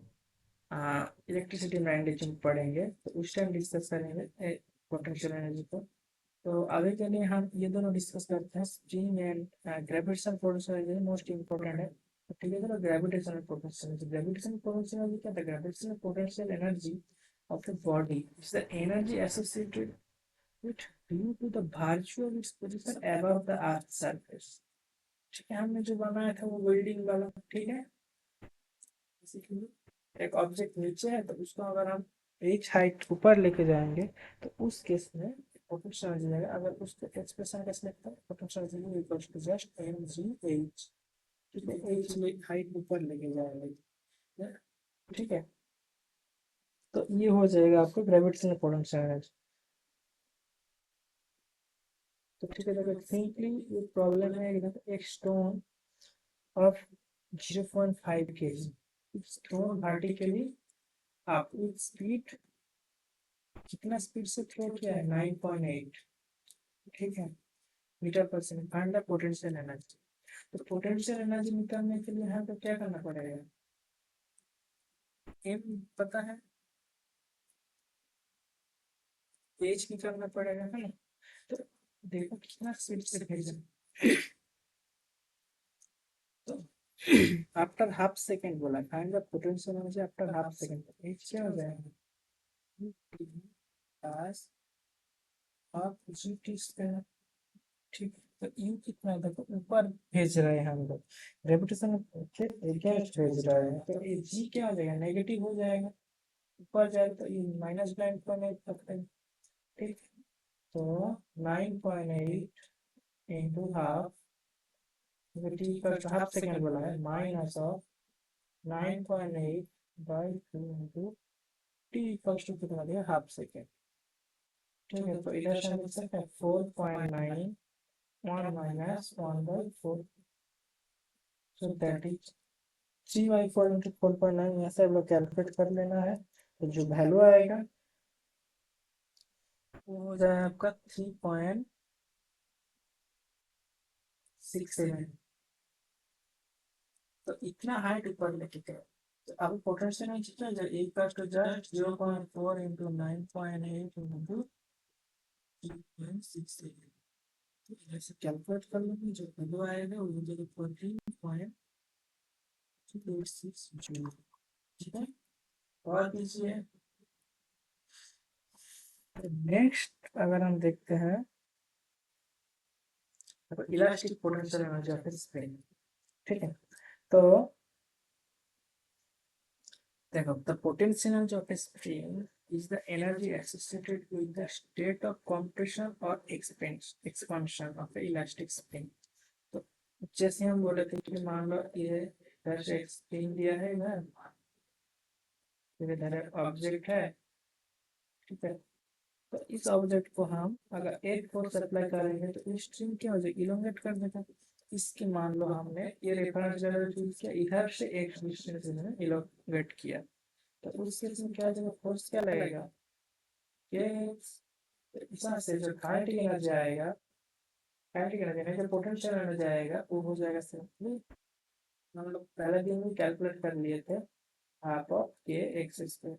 इलेक्ट्रिसिटी मैग्नेटिज्म पढ़ेंगे, तो उस टाइम डिस्कस करेंगे पोटेंशियल एनर्जी को। तो अभी के लिए हम ये दोनों डिस्कस करते हैं, spring and gravitational potential energy most important है। तो ठीक है, चलो gravitational potential energy. Gravitational potential energy क्या था, gravitational potential energy of the body is the energy associated with due to the virtue of its position above the earth surface। ठीक है, हमने जो बनाया था वो बिल्डिंग वाला। ठीक है, बेसिकली एक ऑब्जेक्ट नीचे है तो उसको अगर हम एच हाइट ऊपर लेके जाएंगे तो उस केस में पोटेंशियल एनर्जी जाएगा। अगर उसको एक्सप्रेशन कैसे लिखते हैं, potential energy equals to just mgh। ठीक है, एच में हाइट ऊपर लेके जाएंगे। ठीक है, तो ये हो जाएगा आपको ग्रेविटेशनल पोटेंशियल एनर्जी। तो ठीक है, देखो सिंपली ये प्रॉब्लम है, एक stone of 0.5 kg thrown vertically up with speed, कितना स्पीड से थ्रो किया है, 9.8। ठीक है, मीटर पर second. Find the potential energy. तो पोटेंशियल एनर्जी निकालने के लिए यहाँ पे क्या करना पड़ेगा, एम पता है, एच निकालना पड़ेगा, है ना। तो देखो कितना स्पीड से भेजा, तो आफ्टर हाफ सेकेंड बोला, find the potential energy after half second. H क्या हो जाएगा, पास हाफ जी टी स्क्वायर। ठीक है, तो यू कितना है, देखो ऊपर भेज रहे हैं हम लोग, ग्रेविटेशन अगेंस्ट भेज रहे हैं, तो ये जी क्या हो जाएगा, नेगेटिव हो जाएगा। ऊपर जाएगा तो ये -9.8 पकड़ेंगे, ठीक। तो 9.8 into half, t equal to half second बोला है, minus of 9.8 by 2 into t equal to कितना दिया, हाफ सेकेंड, ठीक है। तो इधर से हम लिख सकते हैं 4.9 1 minus 1/4, so that is 3/4 into 4.9, ऐसे हम लोग कैलकुलेट कर लेना है। तो जो वैल्यू आएगा वो हो जाएगा आपका 3.67। तो इतना हाइट ऊपर लेके गए, तो अब पोटेंशियल में कितना है, एक का तो जस्ट 0.4 इंटू 9.8 इंटू 3.67, तो इधर से कैलकुलेट कर लेंगे, जो वैल्यू आएगा वो हो जाएगा 14.286 जूल, ठीक है। और कीजिए। नेक्स्ट अगर हम देखते हैं तो elastic potential energy of spring, ठीक है। तो देखो, the potential energy of a spring is the energy associated with the state of compression or expansion of the elastic spring। तो जैसे हम बोले थे कि मान लो ये इधर से एक स्प्रिंग दिया है इधर, फिर इधर एक ऑब्जेक्ट है, ठीक है। तो इस ऑब्जेक्ट को हम अगर एक फोर्स अप्लाई करेंगे तो ये स्ट्रिंग क्या हो जाएगी, इलोंगेट कर देगा। इसकी मान लो हमने ये रेफरेंस ग्रेविटी यूज किया, इधर से एक डिस्टेंस इलोंगेट किया, तो उस केस में क्या जगह फोर्स क्या लगेगा, ये इतना से जो काइनेटिक एनर्जी आएगा, काइनेटिक एनर्जी नहीं, जो पोटेंशियल एनर्जी आएगा वो हो जाएगा सिंपली, हम लोग पहले दिन में कैलकुलेट कर लिए थे, हाफ ऑफ के एक्स स्क्वायर,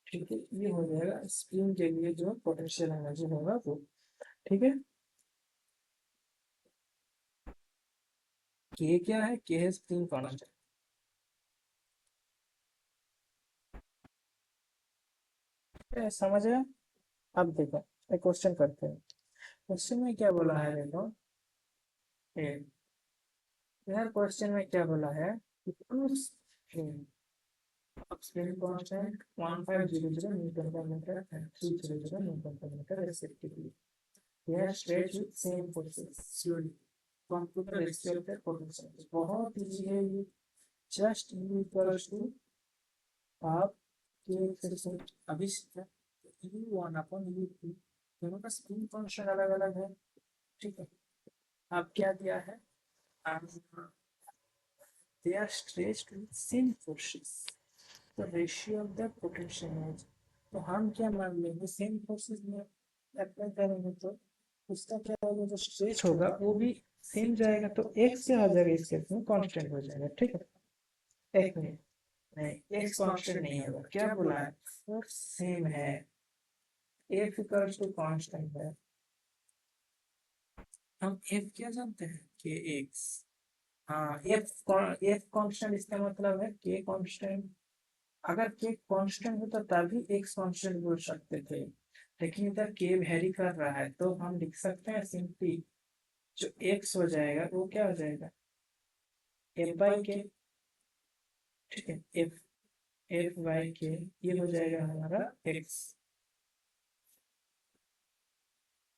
ठीक है। ये हो जाएगा स्प्रिंग के लिए जो पोटेंशियल एनर्जी होगा वो, ठीक है। के क्या है, के है स्प्रिंग कांस्टेंट, समझ है। अब देखो एक क्वेश्चन करते हैं, क्वेश्चन में क्या बोला है, देखो यार क्वेश्चन में क्या बोला है कि two spring spring constant 1500 newton per metre and 300 newton per metre respectively, they are stretched with same forces slowly, compute the ratio of their potential। बहुत इजी है ये, just u equals to half के section, अभी u1 upon u2, दोनों का spring constant अलग अलग है, ठीक है। अब क्या दिया है, they are stretched with same forces, the ratio of the potential energy। तो हम क्या मान लेंगे, सेम फोर्सेस में अप्लाई करेंगे तो उसका क्या होगा, जो स्ट्रेच होगा वो भी सेम जाएगा, तो एक्स क्या हो जाएगा, इस केस में कांस्टेंट हो जाएगा, ठीक है। एक मिनट, नहीं एक्स कांस्टेंट नहीं होगा, क्या बोला है, फोर्स सेम है, एफ इक्वल्स टू कांस्टेंट है, हम एफ क्या जानते हैं, के एक्स, हाँ एफ कांस्टेंट, इसका मतलब है के कांस्टेंट, अगर के कांस्टेंट होता तभी एक्स कांस्टेंट बोल सकते थे, लेकिन इधर के वेरी कर रहा है तो हम लिख सकते हैं सिंपली, जो एक्स हो जाएगा वो क्या हो जाएगा, एफ बाई के, ठीक है। एफ एफ बाई के ये हो जाएगा हमारा एक्स,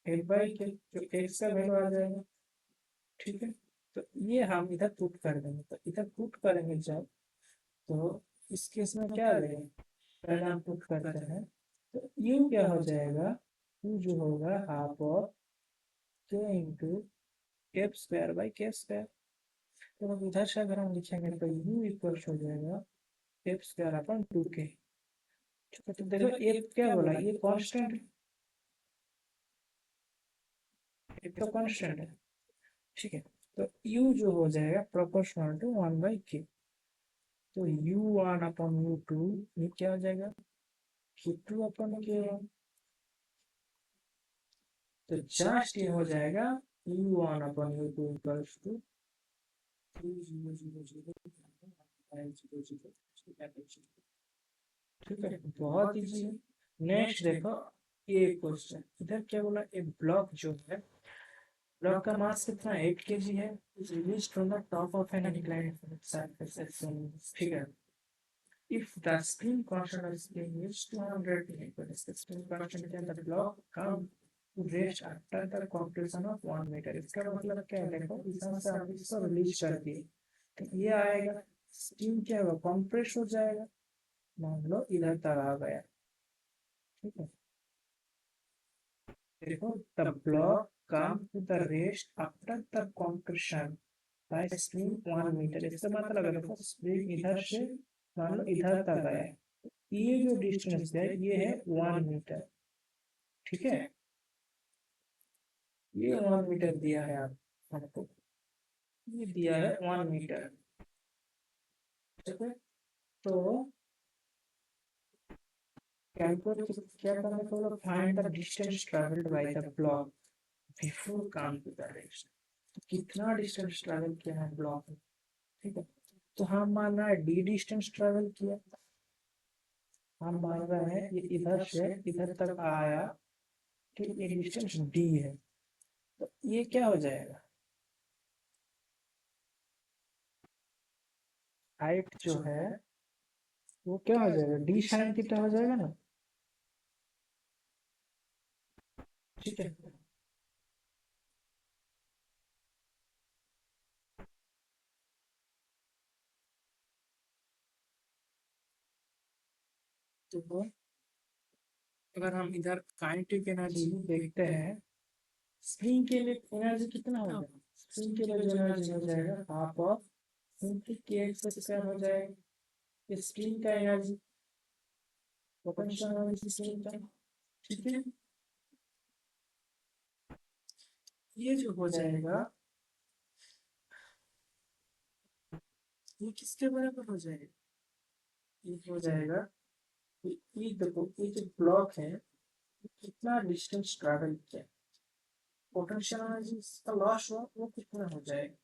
एफ बाई के जो एक्स का वैल्यू आ जाएगा, ठीक है। तो ये हम इधर पुट कर देंगे, तो इधर पुट करेंगे जब, तो इस केस में क्या आ जाएगा, पहले हम पुट करते हैं, तो यू क्या हो जाएगा, यू जो होगा हाफ ऑफ के इंटू एफ स्क्वायर बाई के स्क्वायर। तो अब इधर से अगर हम लिखेंगे तो यू इक्वल हो जाएगा एफ स्क्वायर अपन 2k, ठीक है। तो देखो एफ क्या बोला, ये कांस्टेंट, एफ तो कांस्टेंट है, ठीक है। तो यू जो हो जाएगा प्रोपोर्शनल टू 1/k, तो u1 अपन u2 ये क्या हो जाएगा, k2 अपन k1, तो जस्ट ये हो जाएगा u1 upon u2 equals to 300500, ठीक है। बहुत इजी है। नेक्स्ट देखो ये क्वेश्चन, इधर क्या बोला, एक ब्लॉक जो है, ब्लॉक का मास कितना 8 kg है, release from the top of an inclined surface, ठीक है। if the spin constant of spin is 200 meters, the spin constant can the block come to rest after the completion of 1 meter। इसका मतलब क्या है, देखो इधर से आप इसको रिलीज कर दिए तो ये आएगा, स्पिन क्या होगा, कंप्रेस हो जाएगा, मान लो इधर तक आ गया, ठीक है। देखो the block come to the rest after the compression by spring 1 metre. इसका मतलब है देखो स्प्रिंग इधर से मान लो इधर तक आया है, ये जो डिस्टेंस है ये है 1 मीटर, ठीक है। ये 1 मीटर दिया है आप हमको, ये दिया है 1 मीटर, ठीक है। तो कैलकुलेट क्या करना है, find the distance travelled by the block before come to the rest. तो कितना डिस्टेंस ट्रैवल किया है ब्लॉक में, ठीक है। तो हम मान रहा है डी डिस्टेंस ट्रैवल किया, हम मान रहे हैं ये इधर से इधर तक आया, ठीक, ये डिस्टेंस डी है। तो ये क्या हो जाएगा, हाइट जो है वो क्या हो जाएगा, डी साइन थीटा हो जाएगा ना, ठीक है। तो अगर हम इधर काइनेटिक एनर्जी देखते हैं, स्प्रिंग के लिए एनर्जी कितना होगा, स्प्रिंग के लिए जो एनर्जी हो जाएगा हाफ ऑफ के एक्स स्क्वायर हो जाएगा, स्प्रिंग का एनर्जी, पोटेंशियल एनर्जी स्प्रिंग का, ठीक है। ये जो हो जाएगा ये किसके बराबर हो जाएगा, ये हो जाएगा, ये देखो ये जो ब्लॉक है कितना डिस्टेंस ट्रैवल किया, पोटेंशियल एनर्जी का लॉस हुआ वो कितना हो जाएगा।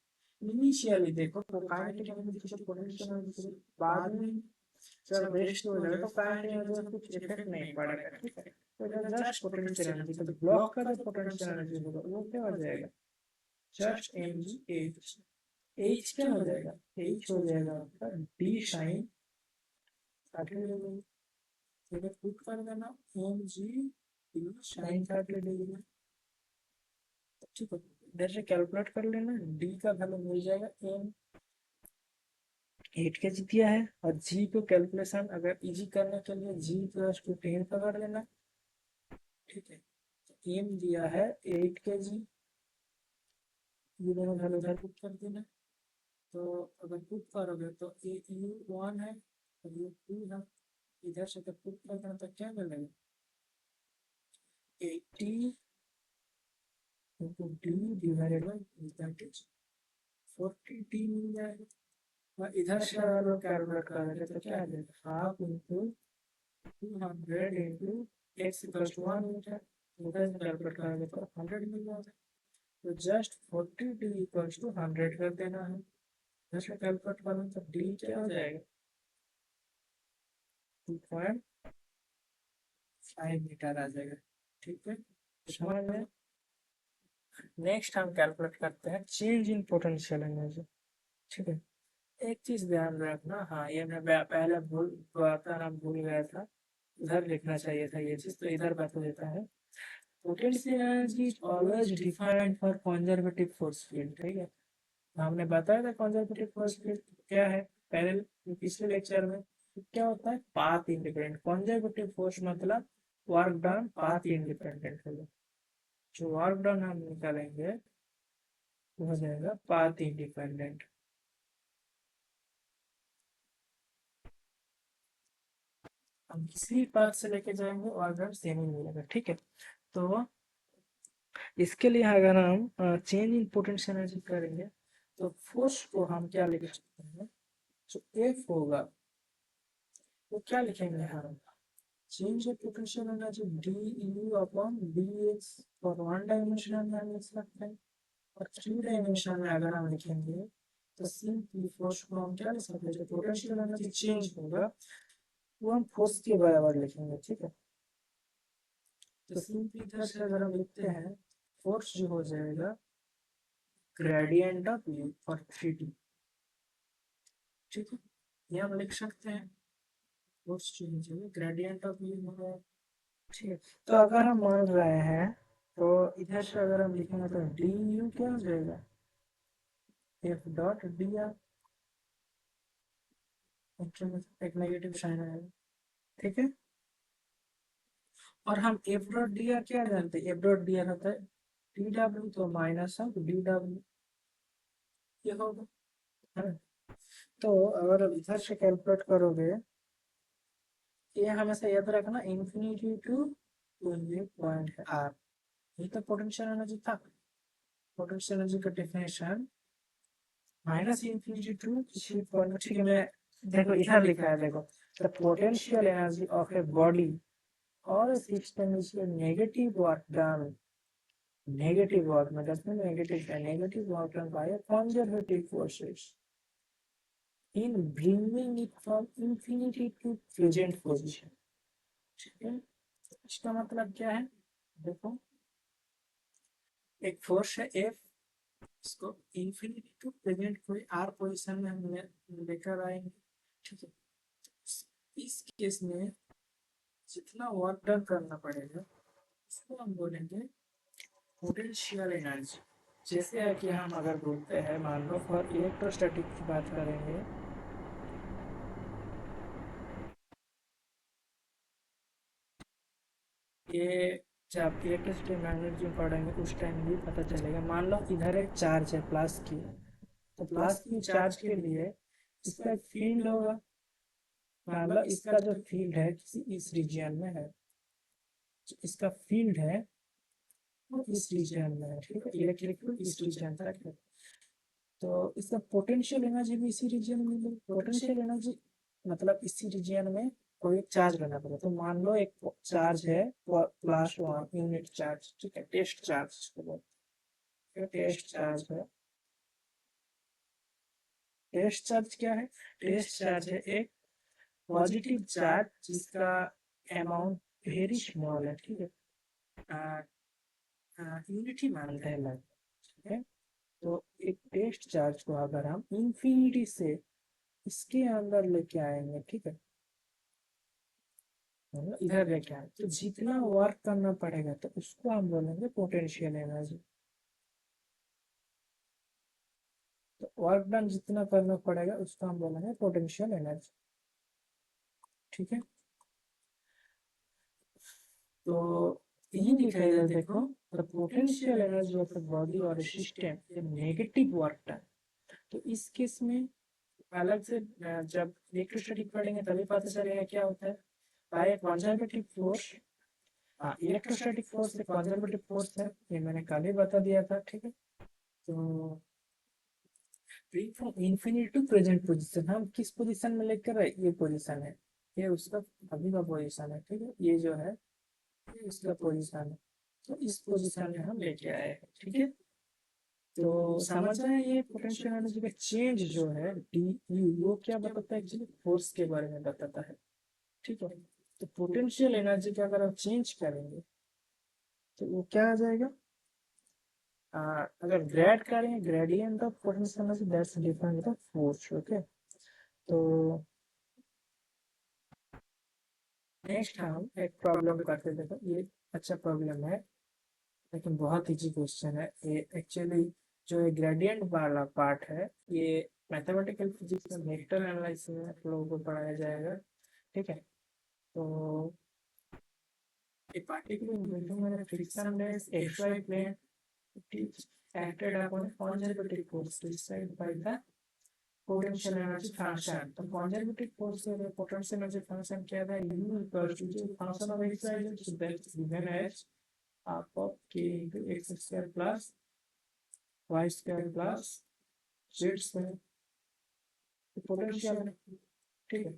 इनिशियली देखो तो काइनेटिक एनर्जी जो पोटेंशियल एनर्जी बाद में जब रेस्ट हो जाएगा तो काइनेटिक एनर्जी का कुछ इफेक्ट नहीं पड़ेगा, ठीक है। तो इधर जस्ट पोटेंशियल एनर्जी, तो ब्लॉक का जो पोटेंशियल एनर्जी होगा वो क्या हो जाएगा, just m g h. H क्या हो जाएगा, एच हो जाएगा आपका डी साइन, इधर पुट कर देना m g d sine 30 degree, ठीक है। इधर से कैलकुलेट कर लेना, डी का वैल्यू मिल जाएगा एम 8 के जी दिया है, और जी को कैलकुलेशन अगर इजी करने के लिए जी प्लस 10 पकड़ लेना, ठीक है। एम दिया है 8 के जी, ये दोनों वैल्यू उधर पुट कर देना। तो अगर पुट करोगे तो ए यू 1 है और यू 2 है, इधर से तो पुट कर देना तो क्या मिलेगा, 80 into d divided by that is 40 t मिल जाएगा। और इधर से अगर लोग कैलकुलेट करेंगे तो क्या आ जाएगा, half into 200 into x equals to 1 metre, इधर से कैलकुलेट करेंगे तो 100 मिल जाएगा। तो जस्ट 40 डी इक्वल्स टू 100 कर देना है, इधर से कैलकुलेट करें तो डी क्या हो जाएगा, 2.5 मीटर आ जाएगा, ठीक है। समझ में। नेक्स्ट हम कैलकुलेट करते हैं चेंज इन पोटेंशियल एनर्जी, ठीक है। एक चीज ध्यान रखना, हाँ ये मैं पहले भूल गया था, इधर लिखना चाहिए था ये चीज, तो इधर बता देता है। Potential energy is always defined for conservative force field, ठीक है। हमने बताया था कंजर्वेटिव फोर्स फील्ड क्या है पहले पिछले लेक्चर में, क्या होता है, पाथ इंडिपेंडेंट। कंजर्वेटिव फोर्स मतलब वर्क डन पाथ इंडिपेंडेंट होगा, जो वर्क डन हम निकालेंगे वो हो जाएगा पाथ इंडिपेंडेंट। हम किसी पाथ से लेके जाएंगे वर्क डन सेम ही मिलेगा, ठीक है। तो इसके लिए अगर हम चेंज इन पोटेंशियल एनर्जी करेंगे तो फोर्स को हम क्या लिख सकते हैं, जो एफ होगा वो क्या लिखेंगे हम, change in potential energy D you upon D x for 1 dimensional में लिख सकते हैं, और 3 डायमेंशन में अगर हम लिखेंगे तो सिंपली फोर्स को हम क्या लिख सकते हैं, जो पोटेंशियल एनर्जी चेंज होगा वो हम फोर्स के बराबर लिखेंगे, ठीक है। तो सिंपली इधर से अगर हम लिखते हैं फोर्स जो हो जाएगा gradient of you for 3D, ठीक है, ये हम लिख सकते हैं। फोर्स चेंज है, ग्रेडियंट ऑफ यू होगा। ठीक है, तो अगर हम मान रहे हैं तो इधर से अगर हम लिखेंगे तो डी यू क्या हो जाएगा, एफ डॉट डी आर, एक नेगेटिव साइन आएगा। ठीक है, और हम एफ डॉट डी आर क्या जानते हैं, एफ डॉट डी आर होता है डी डब्ल्यू, तो माइनस ऑफ डी डब्ल्यू ये होगा, है ना। तो अगर आप इधर से कैलकुलेट करोगे, ये हमेशा याद रखना, इंफिनिटी टू ये पॉइंट है आर, ये तो पोटेंशियल एनर्जी था। पोटेंशियल एनर्जी का डेफिनेशन माइनस इंफिनिटी टू किसी पॉइंट, ठीक है, मैं देखो इधर लिखा है, देखो the potential energy of a body और system is negative work done, negative work में does mean negative work done by a conservative forces in bringing it from infinity to present position। ठीक है, इसका मतलब क्या है, देखो एक फोर्स है F, इसको इंफिनिटी टू प्रेजेंट कोई आर पोजीशन में हम लेकर आएंगे। ठीक है, इस केस में जितना वर्क डन करना पड़ेगा उसको हम बोलेंगे पोटेंशियल एनर्जी। जैसे है कि हम अगर बोलते हैं, मान लो फॉर इलेक्ट्रोस्टैटिक की बात करेंगे, ये जब इलेक्ट्रिसिटी मैग्नेटिज्म पढ़ेंगे उस टाइम भी पता चलेगा। मान लो इधर एक चार्ज है प्लस की, तो प्लस की चार्ज के लिए इसका एक फील्ड होगा। मान लो इसका जो फील्ड है किसी इस रीजन में है, इसका फील्ड है वो इस रीजन में है, ठीक है, इलेक्ट्रिक फील्ड इस रीजन तक है, तो इसका पोटेंशियल एनर्जी भी इसी रीजन में मिलेगी। पोटेंशियल एनर्जी मतलब इसी रीजन में कोई एक चार्ज लेना पड़ेगा। तो मान लो एक चार्ज है +1 यूनिट चार्ज, ठीक है, टेस्ट चार्ज इसको बोलते हैं, टेस्ट चार्ज है। टेस्ट चार्ज क्या है, टेस्ट चार्ज है एक पॉजिटिव चार्ज जिसका अमाउंट वेरी स्मॉल है, ठीक है, यूनिट ही मानते हैं लाइक, ठीक है। तो एक टेस्ट चार्ज को अगर हम इंफिनिटी से इसके अंदर लेके आएंगे, ठीक है, इधर लेके आए तो जितना वर्क करना पड़ेगा तो उसको हम बोलेंगे पोटेंशियल एनर्जी। तो वर्क डन जितना करना पड़ेगा उसको हम बोलेंगे पोटेंशियल एनर्जी। ठीक है, तो यही लिखा है, देखो the potential energy of a body और सिस्टम ए नेगेटिव वर्क डन। तो इस केस में अलग से जब इलेक्ट्रोस्टैटिक पढ़ेंगे तभी पता चलेगा क्या होता है। बाय कंजर्वेटिव फोर्स, हाँ इलेक्ट्रोस्टैटिक फोर्स एक कंजर्वेटिव फोर्स है, ये मैंने कल ही बता दिया था। ठीक है, तो from infinity to present position, हम किस पोजीशन में लेकर आए, ये पोजीशन है, ये उसका अभी का पोजीशन है। ठीक है, ये जो है ये इसका पोजीशन है, तो इस पोजीशन में हम लेके आए हैं। ठीक है, तो समझ आए, ये पोटेंशियल एनर्जी का चेंज जो है डी यू, वो क्या बताता है, एक्चुअली फोर्स के बारे में बताता है। ठीक है, तो पोटेंशियल एनर्जी का अगर आप चेंज करेंगे तो वो क्या आ जाएगा, अगर ग्रेड करेंगे gradient of potential energy that's different with force. Okay, तो नेक्स्ट हम एक प्रॉब्लम करते, देखो ये अच्छा प्रॉब्लम है लेकिन बहुत इजी क्वेश्चन है ये। एक्चुअली जो ये ग्रेडियंट वाला पार्ट है ये मैथमेटिकल फिजिक्स में वेक्टर एनालिसिस में आप लोगों को पढ़ाया जाएगा। ठीक है, तो a particle moving on a frictionless xy plane is acted upon a conservative force described by the potential energy function। तो conservative force के लिए potential energy function क्या था, u equals to the function of xy, so that is given as half of k into x square plus y square plus z square, potential है। ठीक है,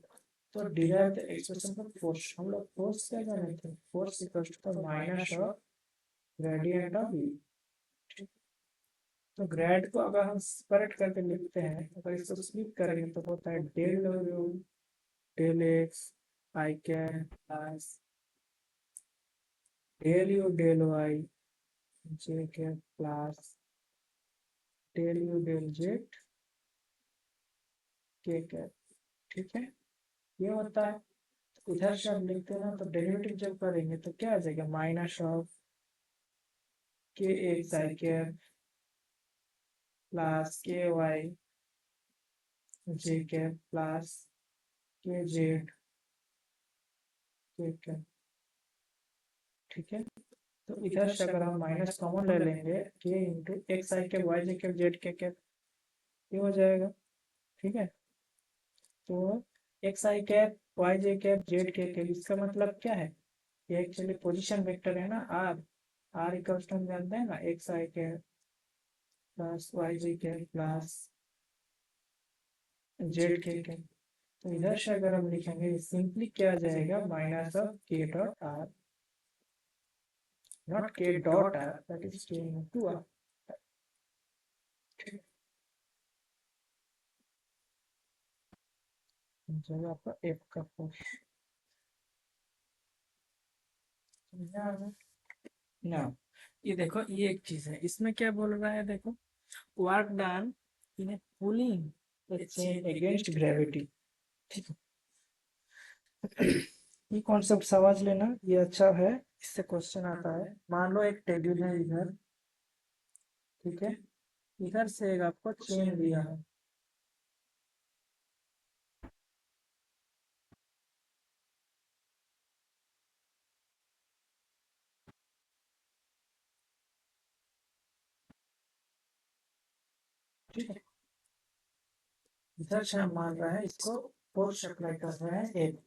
तो derive the expression for force, हम लोग force क्या जाने थे, force equals to minus of gradient of v। तो ग्रेड को अगर हम सेपरेट करके लिखते हैं, अगर इसको स्प्लिट करेंगे तो होता है del u del x i cap plus del u del y j cap plus del u del z k cap. ठीक है, ये होता है। इधर से आप लिखते हैं ना, तो डेरिवेटिव जब करेंगे तो क्या आ जाएगा, माइनस ऑफ के एक्स आई कैप प्लस के वाई जे कैप प्लस के जेड के कैप। ठीक है, तो इधर से अगर हम माइनस कॉमन ले लेंगे, के इंटू एक्स आई कैप वाई जे कैप जेड के कैप, ये हो जाएगा। ठीक है, तो एक्स आई कैप वाई जे कैप जेड के कैप, इसका मतलब क्या है, ये एक्चुअली पोजीशन वेक्टर है ना, आर। आर इक्वल्स टू हम जानते हैं ना, एक्स आई कैप प्लस वाई जे कैप प्लस जेड के कैप। तो इधर से अगर हम लिखेंगे, सिंपली क्या आ जाएगा, माइनस ऑफ के डॉट आर, नॉट के डॉट आर, दैट इज के इनटू आर। जगह आपका एफ का फोर्स ना। ये देखो, ये एक चीज है, इसमें क्या बोल रहा है, देखो, work done in A pulling a chain against gravity. ठीक है, ये कॉन्सेप्ट समझ लेना, ये अच्छा है, इससे क्वेश्चन आता है। मान लो एक टेबल है इधर, ठीक है, इधर से एक आपको चेन दिया है, ठीक है, इधर से हम मान रहे हैं इसको फोर्स अप्लाई कर रहे हैं एक।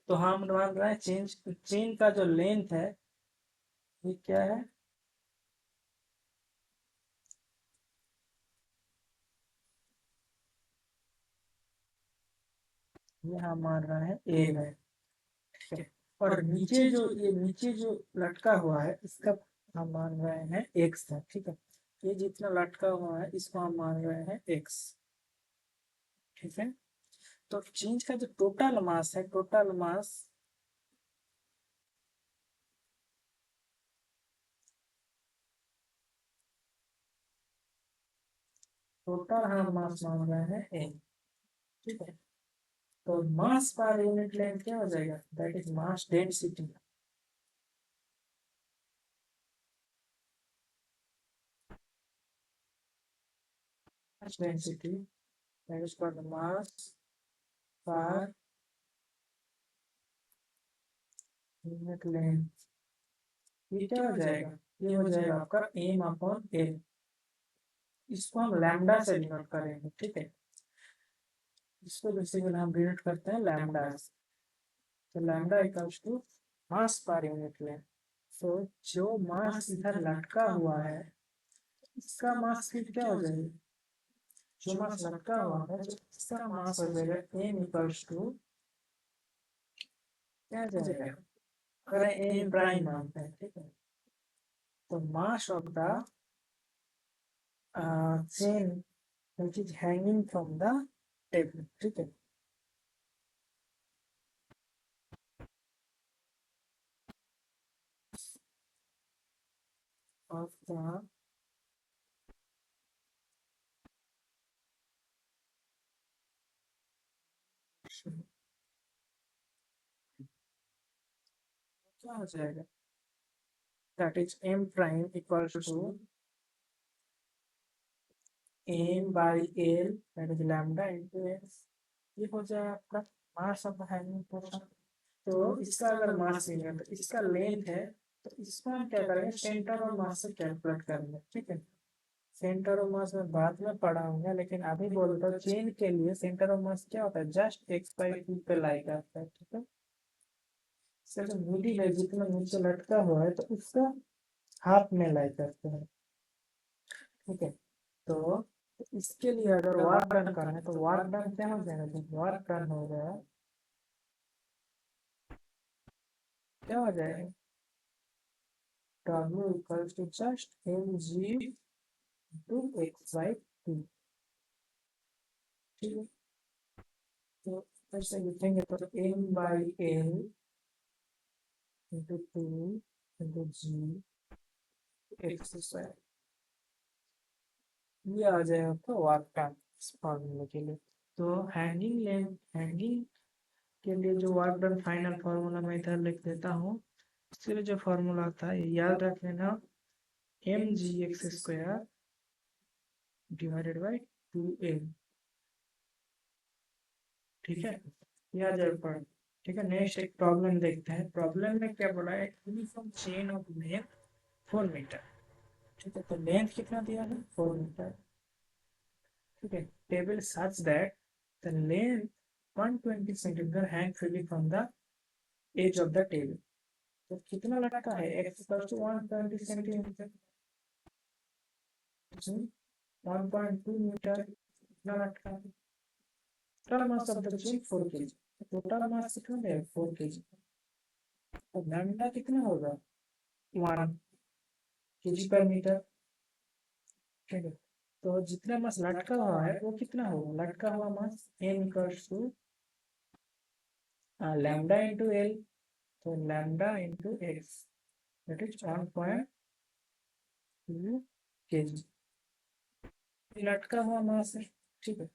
तो हम मान रहे हैं चेन, चेन का जो लेंथ है, ये क्या है, ये हम मान रहे हैं ए है। ठीक है, और नीचे जो, ये नीचे जो लटका हुआ है, इसका हम मान रहे हैं एक्स है। ठीक है, ये जितना लटका हुआ है इसको हम मान रहे हैं एक्स। ठीक है, तो चेंज का जो टोटल मास है, टोटल मास टोटल हम मास मान रहे हैं ए। ठीक है, तो मास पर यूनिट लेंथ क्या हो जाएगा, that is mass density. Mass density that is called mass per unit length. ये क्या हो जाएगा, ये हो जाएगा आपका एम अपॉन एल। इसको हम लैम्डा से डिनोट करेंगे। ठीक है, इसको बेसिकली हम डिनोट करते हैं लैम्डा से। तो lambda equals to mass per unit length. तो जो मास इधर लटका हुआ है, इसका मास फिर क्या हो जाएगा, जो मास लटका हुआ है, तो इसका मास हो जाएगा एम इक्वल्स टू, क्या जाएगा, अगर एम प्राइम मानते हैं, ठीक है, तो मास of the chain which is hanging from the table. ठीक है, of the क्या हो जाएगा, that is m prime equals to m by l, that is lambda into x। ये हो जाएगा आपका मास ऑफ द हैंगिंग पोर्शन। तो इसका अगर मास नहीं है, तो इसका लेंथ है, तो इसको हम क्या करेंगे, सेंटर ऑफ मास से कैलकुलेट करेंगे। ठीक है, सेंटर ऑफ मास में बाद में पढ़ाऊंगा, लेकिन अभी बोलता हूँ, चेन के लिए सेंटर ऑफ मास क्या होता है, जस्ट एक्स बाई टू पे लाई करता है। ठीक है, इसका जो मिडिल है, जितना नीचे लटका हुआ है, तो उसका हाफ में लाई करते हैं। ठीक है, तो इसके लिए अगर वर्क डन करना है, तो वर्क डन क्या हो जाएगा, जब वर्क डन हो गया, क्या हो जाएगा, W equals to just m g two x by two. ठीक है, तो ऐसे लिखेंगे, तो m by l into two into g x square, ये आ जाएगा आपका वर्क डन इस फॉर्मूले के लिए। तो हैंगिंग लेंथ, हैंगिंग के लिए जो वर्क डन फाइनल फार्मूला मैं इधर लिख देता हूँ। इसके लिए जो फार्मूला आता है याद रख लेना, mg(x²) डिवाइडेड बाई 2m। ठीक है, यह जरूर पढ़। ठीक है, नेक्स्ट एक प्रॉब्लम देखते हैं। प्रॉब्लम में क्या बोला है, uniform chain of length 4 metre. ठीक है, तो लेंथ कितना दिया है, 4 मीटर। ठीक है, table such that the length 120 centimetre hang freely from the edge of the table. तो कितना लटका है, x equal to 120 centimetre, 1.2 metre कितना लटका है। Total mass of the chain 4 kg। Total mass कितना है, 4 kg। तो लैम्डा कितना होगा, 1 kg पर मीटर। ठीक है, तो जितना मास लटका हुआ है वो कितना होगा, लटका हुआ mass m equals to lambda into L. तो lambda into x that is 1.2 kg लटका हुआ मास है। ठीक है,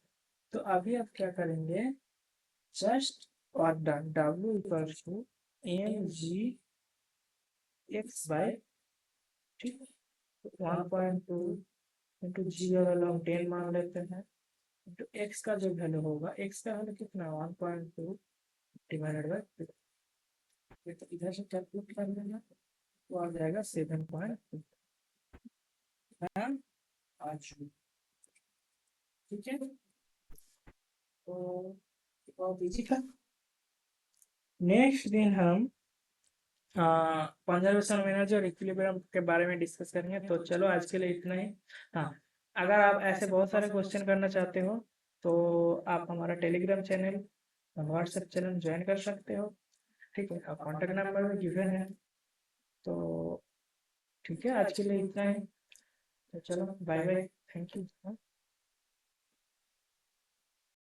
तो अभी आप क्या करेंगे, just work done W equals to mg(x/), ठीक है, 1.2 इंटू जी का वैल्यू हम 10 मान लेते हैं, तो x का जो वैल्यू होगा, x का वैल्यू कितना, 1.2 डिवाइडेड बाय 2। तो इधर से कैलकुलेट कर लेना, तो आ जाएगा 7.2। आज ठीक है, तो बहुत इजी था। नेक्स्ट दिन हम कंजर्वेशन ऑफ एनर्जी और इक्विलिब्रियम के बारे में डिस्कस करेंगे। तो चलो आज के लिए इतना ही। हाँ, अगर आप ऐसे बहुत सारे क्वेश्चन करना चाहते हो तो आप हमारा टेलीग्राम चैनल और व्हाट्सएप चैनल ज्वाइन कर सकते हो। ठीक है, आप कॉन्टेक्ट नंबर में गिवन है। तो ठीक है, आज के लिए इतना ही। तो चलो बाय बाय, थैंक यू।